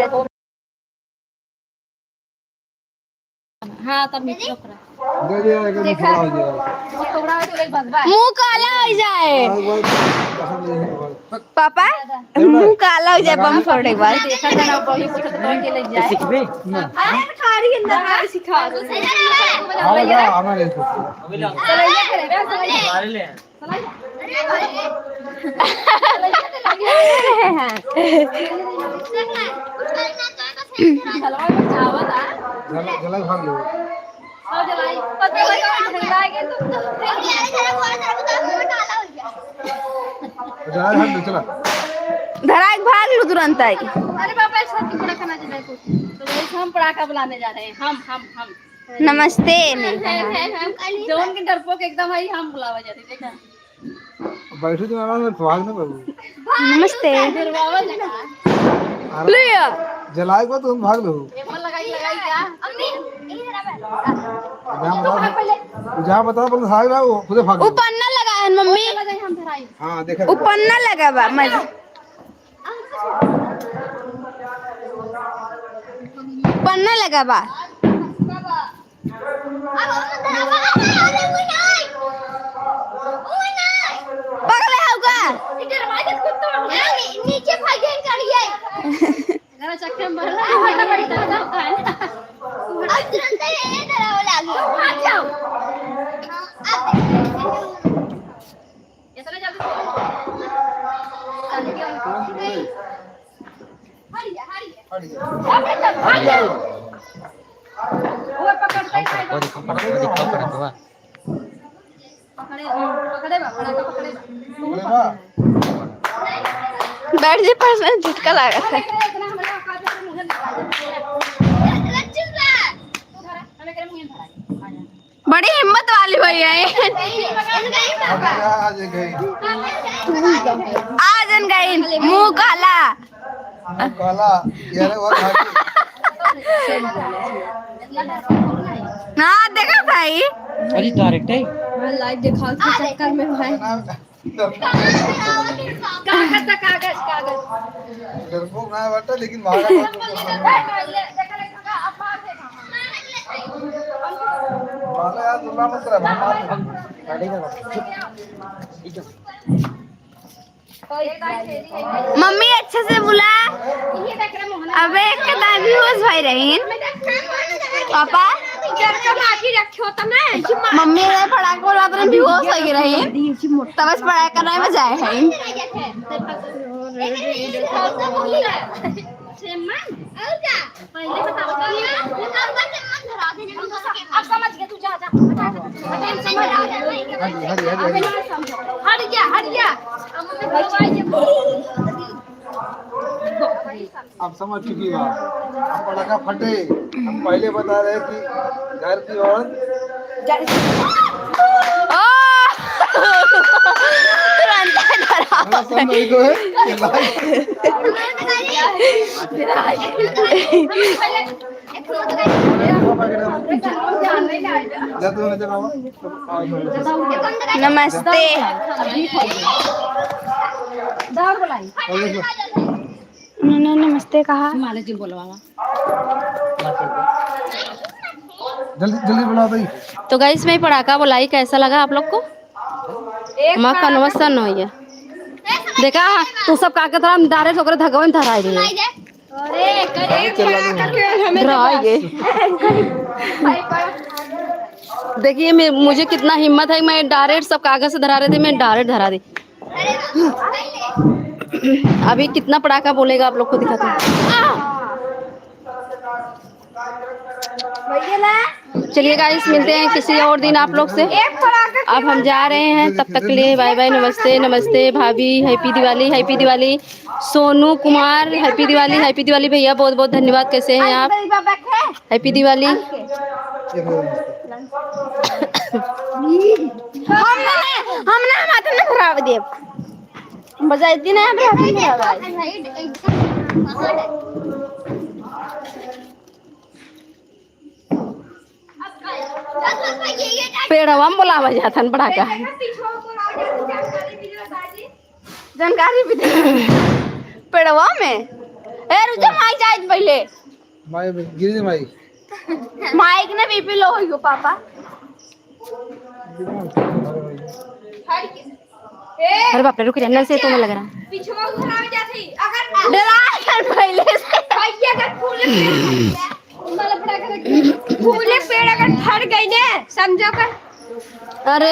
हाँ तब नीचे रख रहा दे दिया एक दिन खड़ा हो जाएगा। मुंह काला हो जाए पापा, मुंह काला हो जाए बम फोड़ने के बाद। देखा था ना बॉडी पोछा तो के लग जाए। सीखबे अरे खारी अंदर सिखा दो। आ जा हमारे इसको चलाइए करेगा चलाइए। मारे ले जला भाग लो जला भाग लो चला धराक भाग लो तुरंत आई। अरे पापा एक साथ पटाखा ना जलाए तो जैसे हम पटाखा बुलाने जा रहे हैं हम नमस्ते नहीं कहा। जोन के डरपोक एकदम है हम बुलावा जाते देखा बैठो तो आराम से भाग ना बाबू नमस्ते बुलावा जाता लिया जलाए को तुम भाग लो एमन लगाई क्या अम्मी इधर जहाँ बताओ बोलो भाग रहा वो खुद भाग लो। उपन्ना लगा है मम्मी लगाई हम धराई हाँ देखा उपन्ना लगा बा मज पन्ना लगा बा पगले होगा नीचे भागे करिए जरा चक्कर में भरला हटा बड़ी तरह का है अब तुरंत ये डराव लागे भाग जाओ इतना जल्दी वो पकड़ के वो देखो पकड़े तो पकड़े पकड़े बा बड़ा का पकड़े बा अरे वाह बैठ जे पर झटका लगा था इतना हमरा का मुझे लच्चू बा उधर हमें करे मुझे धरा बड़ी हिम्मत वाली भैया है आज गई आजन गई मुंह काला काला यार वो भागी हाँ देखा भाई अरे डायरेक्ट है लाइव दिखाओ के चक्कर में भाई कागज कागज डरपोक ना बटा लेकिन भागा माला यार दुल्ला मत कर मम्मी अच्छे से बुला अबे एक कदा भी होश भाई रहीन पापा मम्मी ने पढ़ा के बोला तो भी होश हो गई रहीन तब बस पढ़ाई करने में जाए हैं पहले बताओ अब समझ गया तू जा जा हट गया अब समझ चुकी बात हम पटाखा फटे हम पहले बता रहे कि घर की औरत हमारा सन वही तो है कि नमस्ते उन्होंने नमस्ते कहा जल्दी जल्दी बुलाओ भाई तो गाइस मैं पटाखा बुलाई कैसा लगा आप लोग को माँ कन्वर्सन हो गया देखा तू सब का था हम डायरेक्ट होकर धगवन धराई दिए देखिए मुझे कितना हिम्मत है मैं डायरेक्ट सब कागज से धरा रहे थे मैं डायरेक्ट धरा दी अभी कितना पटाखा बोलेगा आप लोग को दिखाते हैं चलिए गाइस मिलते हैं किसी और दिन आप लोग से अब हम जा रहे हैं तब तक के लिए बाय बाय नमस्ते नमस्ते भाभी हैप्पी दिवाली सोनू कुमार हैप्पी दिवाली भैया बहुत बहुत धन्यवाद कैसे हैं आप हैप्पी दिवाली हमने माता ने खराब दे बजाई दिन है पेड़वा में बोलावा जाता है पटाखा जानकारी भी दे पेड़वा में ए रुजा माई जाए पहले माई गिरी माई माइक ने बीपी लो हो पापा अरे बाप रे रुक नल से तुम्हें लग रहा पिछवा उधर आ जाती अगर डरा कर पहले से भाई अगर फूले पेड़ अगर फट गई ने समझो कर अरे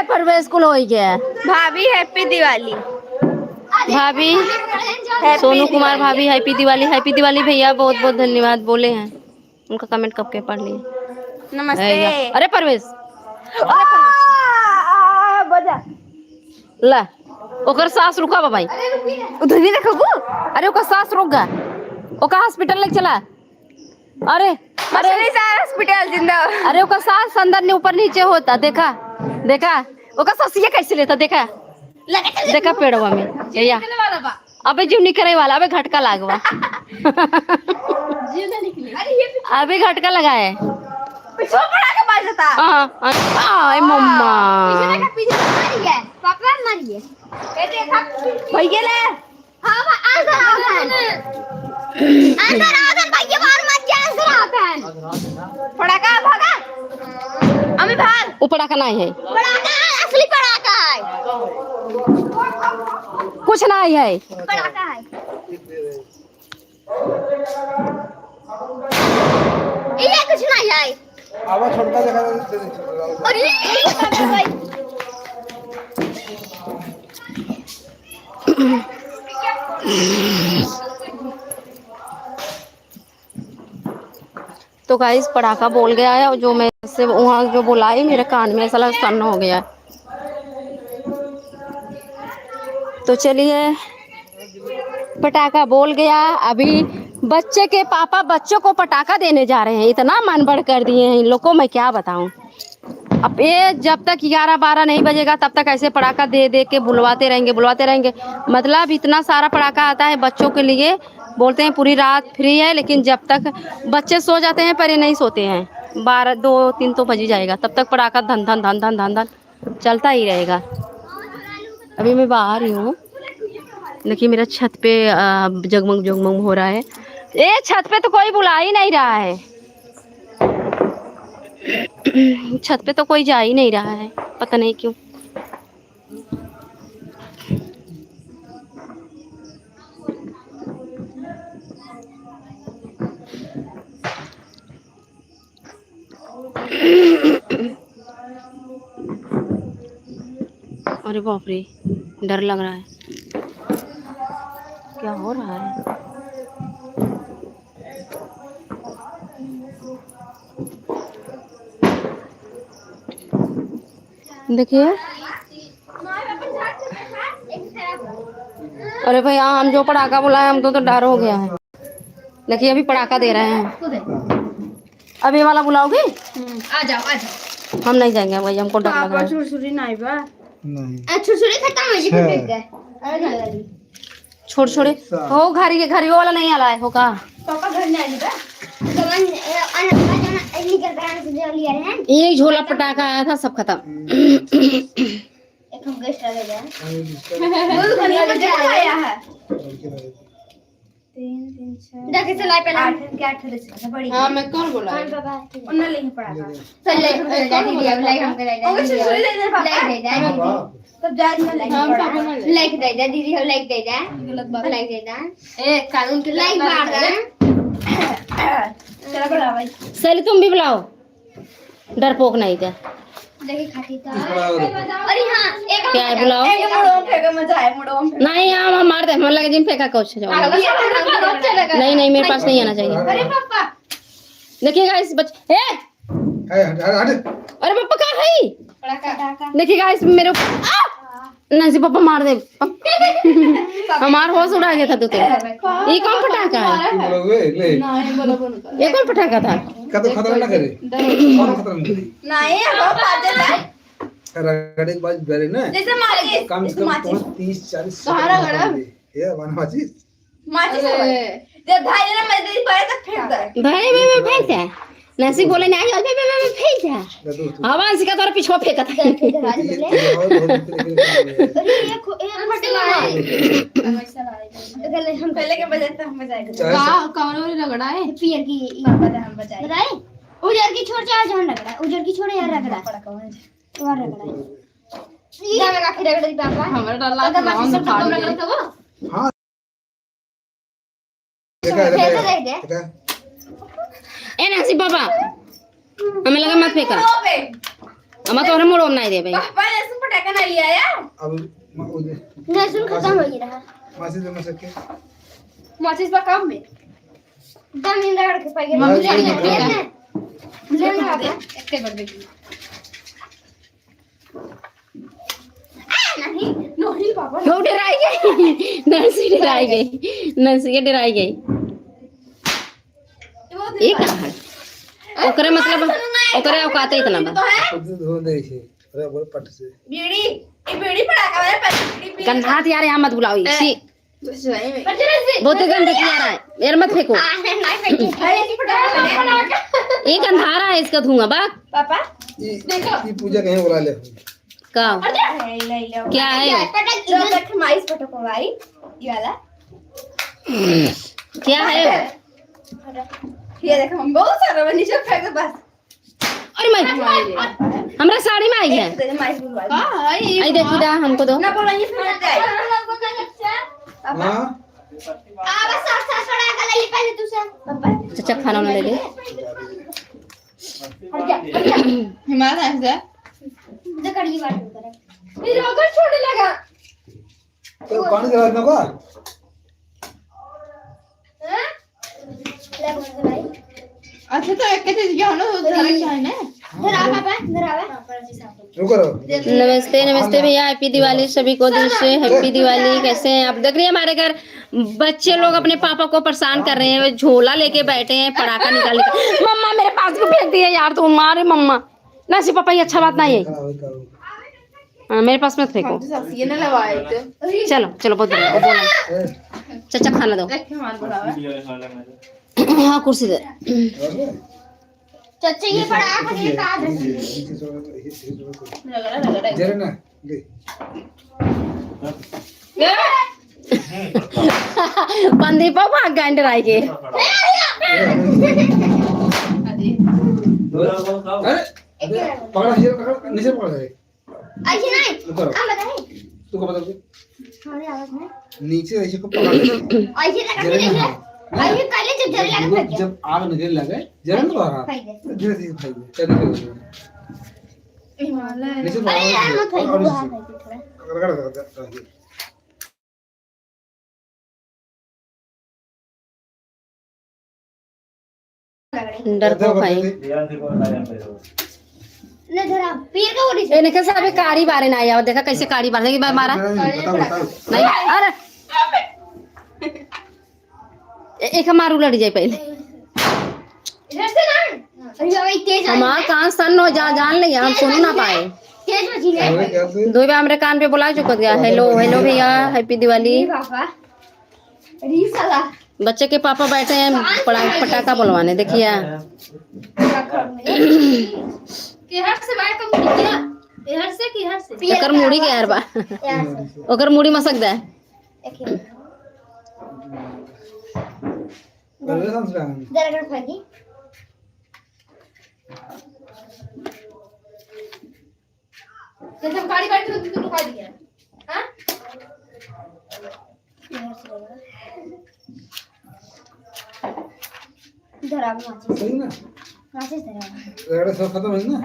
परवेश स्कूल हो गया भाभी हैप्पी दिवाली भाभी सोनू कुमार भाभी हैप्पी दिवाली भैया बहुत बहुत धन्यवाद बोले हैं उनका कमेंट कब के पढ़ लिए नमस्ते अरे परवेश बजा ला ओकर सांस रुका बा भाई उधर भी देखो अरे ओकर सांस रुक गया ओका हॉस्पिटल लेके चला अरे अरे हॉस्पिटल जिंदा। अरे ओका सांस अंदर ने ऊपर नीचे होता, देखा देखा ओका ससिया कैसे लेता, देखा देखा पेड़वा में या अबे जीव निकले वाला, अबे घटका लागवा अबे घटका लगा है। पीछे पड़ा के बाज जाता। आय मम्मा पीछे मारी है, पापा मारी है। ए देखा भाई गेले। हां अंदर भाई बाहर मत जा, अंदर आते पड़ाका भागा। अमी भाग। वो पड़ाका नहीं है, पड़ाका असली पड़ाका है। कुछ नहीं है, पड़ाका है। ये कुछ नहीं है। आवाज छोड़ता देखा और ये भाई तो गाइस पड़ाका बोल गया है, और जो मैं से वहाँ जो बोला है मेरे कान में ऐसा लगा सन्न हो गया। तो चलिए पटाखा बोल गया। अभी बच्चे के पापा बच्चों को पटाखा देने जा रहे हैं, इतना मन बढ़ कर दिए हैं इन लोग को, मैं क्या बताऊं। अब ये जब तक 11-12 नहीं बजेगा तब तक ऐसे पटाखा दे दे के बुलवाते रहेंगे। मतलब इतना सारा पटाखा आता है बच्चों के लिए, बोलते हैं पूरी रात फ्री है, लेकिन जब तक बच्चे सो जाते हैं पर ये नहीं सोते हैं, 12-2-3 तो बज ही जाएगा, तब तक पटाखा धन धन धन धन धन धन चलता ही रहेगा। अभी मैं बाहर ही हूँ, देखिए मेरा छत पे जगमग जगमग हो रहा है। ए छत पे तो कोई बुला ही नहीं रहा है, छत पे तो कोई जा ही नहीं रहा है, पता नहीं क्यों। अरे बाप रे, डर लग रहा है, क्या हो रहा है। देखिए अरे भैया हम जो पटाखा बुलाए हम तो डर हो गया है। देखिए अभी पटाखा दे रहे हैं, अभी वाला बुलाओगे? आ जाओ। हम नहीं जाएंगे भैया, हमको डर लग रहा है। छुरछुरी नहीं बा। नहीं छुरछुरी खत्म हो जी पे फेंक गए। अरे घर छोड़ छोड़े हो, घरी वाला नहीं आला है हो का पापा घर नहीं आई बा। एक झोला पटाखा आया था, सब खत्म। एक हम गेस्ट आ गया वो धनिया का आया है। 3 6 जाके चलाए पहले 8 के 8 थोड़े से बड़ी। हां मैं कौन बोला है बाबा उन्हें लेके पड़ा था। चल ले हम लाइक हम दे दे तब जा लाइक दे दे दीदी, हम लाइक दे दे, गलत बात लाइक दे दे। ए कानून के लाइक मार दे। चलो बुलाओ भाई, चल तुम भी बुलाओ, डरपोक नहीं थे। देखिए खाती था। अरे हां एक क्या है बुलाओ, एक मुड़ो फेंका मजा आए, मुड़ो नहीं हम मार दे, हम लगे जिन फेंका कुछ नहीं मेरे पास नहीं आना चाहिए। अरे पापा देखिएगा इस बच्चे अरे पापा कहाँ है? पटाखा देखिएगा इस मेरे नहीं पापा मार दे हमार होश उड़ा गया था। तो ये कौन पटाखा है? ये कौन पटाखा था? खतरा ना करे, कौन खतरा ना करे नहीं वो बात है रगड़े के बाद बेरे ना जैसे माचिस कम से कम 30-40 कहां रगड़ा ये वन माचिस जब भाई ने मैं पाया तक फेंक दे भाई मैं फेंक दे नसी बोले नहीं हो मैं फेंक दे आवाज का तोरा पीछे फेंका था। अरे ये फटला है हम पहले के बजाय तो हम बजाएंगे कौन वाली रगड़ा है? पियर की पापा ने हम बजाए उजर की छोड़ जा जहां रगड़ा, उजर की छोड़ यार रगड़ा और रगड़ा सीधा में काफी रगड़ा दी पापा हमारा डल्ला का रगड़ा था वो। हां देखा ए नसी पापा हमें लगा मत फेंका, हम तो मोड़ नहीं दे भाई। पापा ने सुन पटाखा नहीं लिया यार, अब नहीं सुन खत्म हो गया माचिस में सके माचिस बा काम में दम इन रगड़ के पाई मम्मी ले लगा दे एकते कर दे नहीं नहीं पापा वो डराई गई नसी डराई गई ये कहाँ है? ओकरे मतलब ओकरे औकाते इतना बा धो दे छे अरे बोल पट से बीड़ी ये बीड़ी पटाखा वाला बीड़ी पी गंधा यार यहाँ मत बुलाओ सी सही में बहुत गंदा यार है यार मत फेंको ये गंधारा है इसका धुआं बा पापा ये पूजा कहीं बुला ले का ले क्या है जो तक माइस पटाखा भाई ये वाला क्या है ये देखो हम बहुत सारा नीचे फेंक दे बस अरे मैं हमरा साड़ी में आई है माइस बुलवा आई देखी दा हमको दो ना बोला ये फिर जाए हां बस साथ छोड़ा कर ले पहले तू से पापा चाचा खाना ले ले हिमालय से तो कड़ी बात करे फिर अगर छोड़े लगा तो पानी दे रहा का अच्छा तो एक चीज क्या होना उधर है ना इधर आ पापा इधर आवे रुको नमस्ते नमस्ते भैया हैप्पी दिवाली सभी को दिल से हैप्पी दिवाली कैसे हैं आप देख रही हैं हमारे घर बच्चे लोग अपने पापा को परेशान कर रहे हैं झोला लेके बैठे हैं पटाखा निकाल के मम्मा मेरे पास क्यों फेंक दिया यार तू मारे मम्मा ना सी पापा ये अच्छा बात नहीं है हाँ मेरे पास मत फेंको ये ना लगाए तो चलो चलो बहुत बढ़िया बोलो चाचा खाना दो देख हमारे बुलावा हाँ कुर्सी दे चाचा ये पटाखा के काट जरे ना ले बंदी पर भाग गए डराई के अरे पकड़ा नीचे पकड़ दे ऐसे नहीं रुको हम बताएं तू को बता दे हमारी आवाज में नीचे ऐसे को पकड़ ऐसे लगा जरे के ना ऐसे कर ले जब जरे लगा फेंक दे जब आग निकल लगे जरे ना बाहर फेंक दे धीरे धीरे खाई चल हिमालय नीचे अरे यार मत फेंक और बाहर फेंक दे थोड़ा रगड़ डर को खाई न जरा पीर का ओडी ए निकल साहब कारी बारे ना आया देखा कैसे कारी बारे की बार मारा बताओ बताओ नहीं अरे एक मारू लड़ जाए पहले इधर से ना अरे भाई तेज हमारा कान सन हो जा जान ले हम सुन ना पाए तेज बजी ले अरे क्या से दो बार मेरे कान पे बुला चुका गया हेलो हेलो भैया हैप्पी दिवाली पापा अरे साला बच्चे के पापा बैठे हैं पटाखा बुलवाने देखिए केहर से बाय कम किया केहर से एकर मुड़ी के यार बा यार से ओकर मुड़ी मसक दे एक ही अरे समझ जरा कर फेंकी जैसे गाड़ी बैठ तो तू लुका दिया हां धरा माचिस सही ना माचिस धरा अरे सब खत्म है ना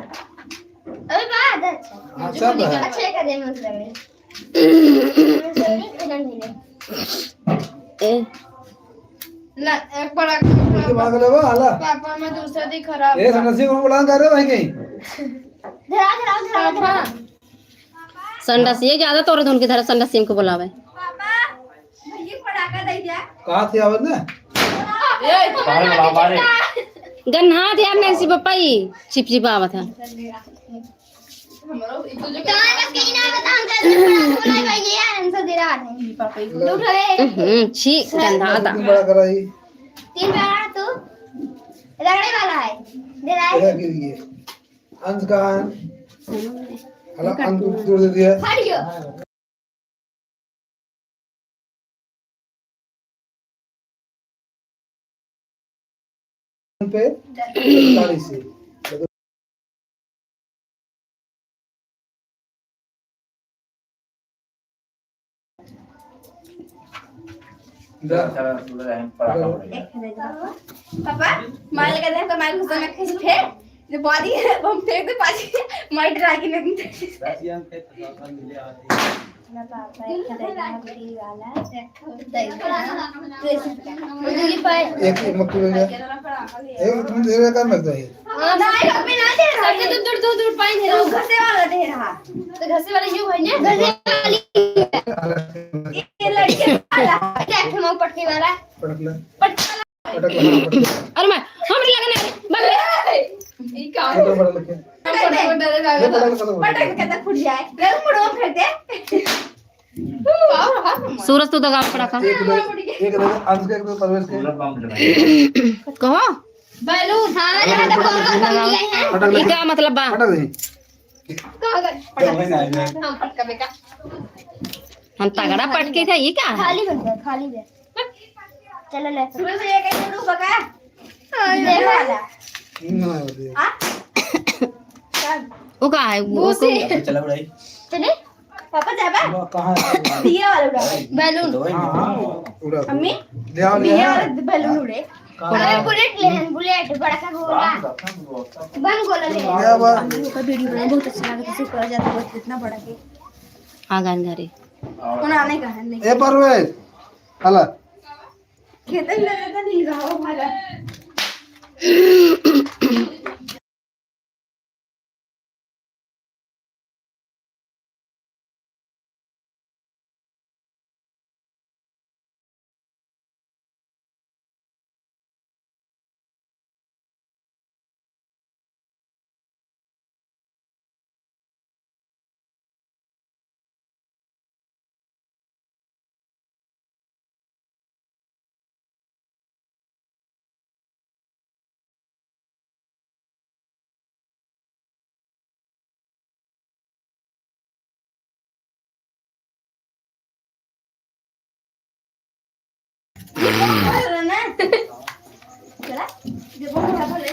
अबे बाद अच्छा हाँ सब है अच्छा का दे मत लगे ए ना एक बड़ा उसके बाद ले वो हाला पापा मैं दूसरा दी खराब ए समस्या को बुला कर रहे हो भाई कहीं धरा संडस ये ज्यादा तोरे धुन की तरह संडस को बुलावे पापा भैया पटाखा दे दिया कहां थी आवाज ना गन्हा यार नैसी पप्पा ही चिप चिप आवत है हमरो इतो जो कहां का कहीं ना बता अंकल बोला भाई ये आंसर दे रहा है पापा को उठ रे छी गंधा था कितनी बड़ा कराई 3 बार तो रगड़े वाला है दे रहा है क्या गिर गई अंश का हाला अंश तोड़ दे दिया हट गयो पे 40 से पापा मार लगा दे मार घुसा में खींच फेंक जो बॉडी हम फेंक दे पाछी मार ड्रा के में ना पापा एक खदेगा बड़ी वाला एक मक्खी ले गया एक तुम दे रहा काम लगता है नहीं अभी ना दे रहा है तो दूर पाई दे रहा घसे वाला दे रहा तो घसे वाला यो है ना घसे वाली ये लड़के वाला क्या हम पटकी वाला पटक ले पटकी पटक ले अरे मैं हमरे लगना बगले ये तो बड़ा लगे पटक के तक फूट जाए रंग मुड़ो फिर दे सूरज तू दगा पटाखा एक अंश के एक परवेश के कहो बैलून हां लगाओ ये क्या मतलब बा फटक दे हम पटका बेका हम तगड़ा पटके था ये क्या है खाली दे चलो ले सूरज ये कैसे रूप बका दे वाला ना दे वो क्या है वो चला बुढ़ाई चले पापा जाबा कहां है दिया वाला उड़ा बैलून हां उड़ा अम्मी ले आओ ले दिया आओ। वाला बैलून उड़े बुलेट ले बुलेट बड़ा सा गोला बम गोला ले ले आओ। का वीडियो बना बहुत अच्छा लगा किसी को ज्यादा बहुत कितना बड़ा के हाँ गांधारी कौन आने का है नहीं ए परवेश हला खेत में लगा नहीं गाओ भागा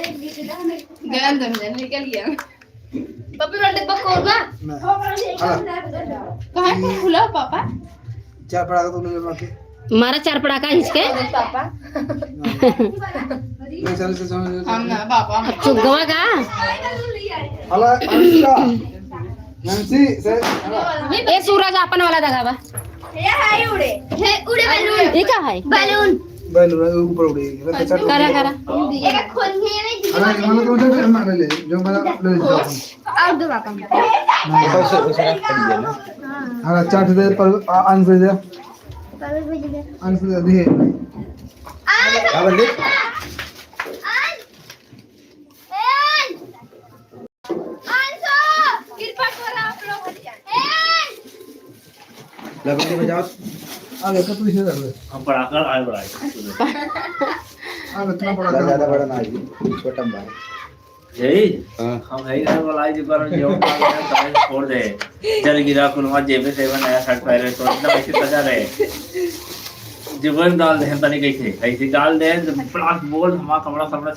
गलत समझ निकल गया पप्पी बंदे बकोर ना कहां को खुला पापा चार पड़ा तो ले बाकी मारा चार पटाखा हिचके पापा मैं चल से समझ हम ना पापा चुगवा का हला अनुष्का नंसी से ए सूरज अपन वाला दगावा ये हाय उड़े बैलून ये क्या है बैलून बैलून ऊपर उड़ी करा करा एक खोलने में अरे मैंने तो मुझे मार ले जो मैं ले जाऊं और दो पापा हां चार दे पर अंश दे पर भेज दे अंश दे दी हां बोले लगन में जाओ आगे का तू इसे कर ले हम पढ़ाकर आए बढ़ाए आगे इतना बड़ा ज्यादा बड़ा ना है छोटा बड़ा यही हम है घर वाला जी पर जो काले छोड़ दे जल गिरा कुनवा जेबे से नया शर्ट पहने तो इतना ऐसे सजा रहे जीवन डाल दे तनी कैसे ऐसे डाल दे प्लास बोल हमारा कमरा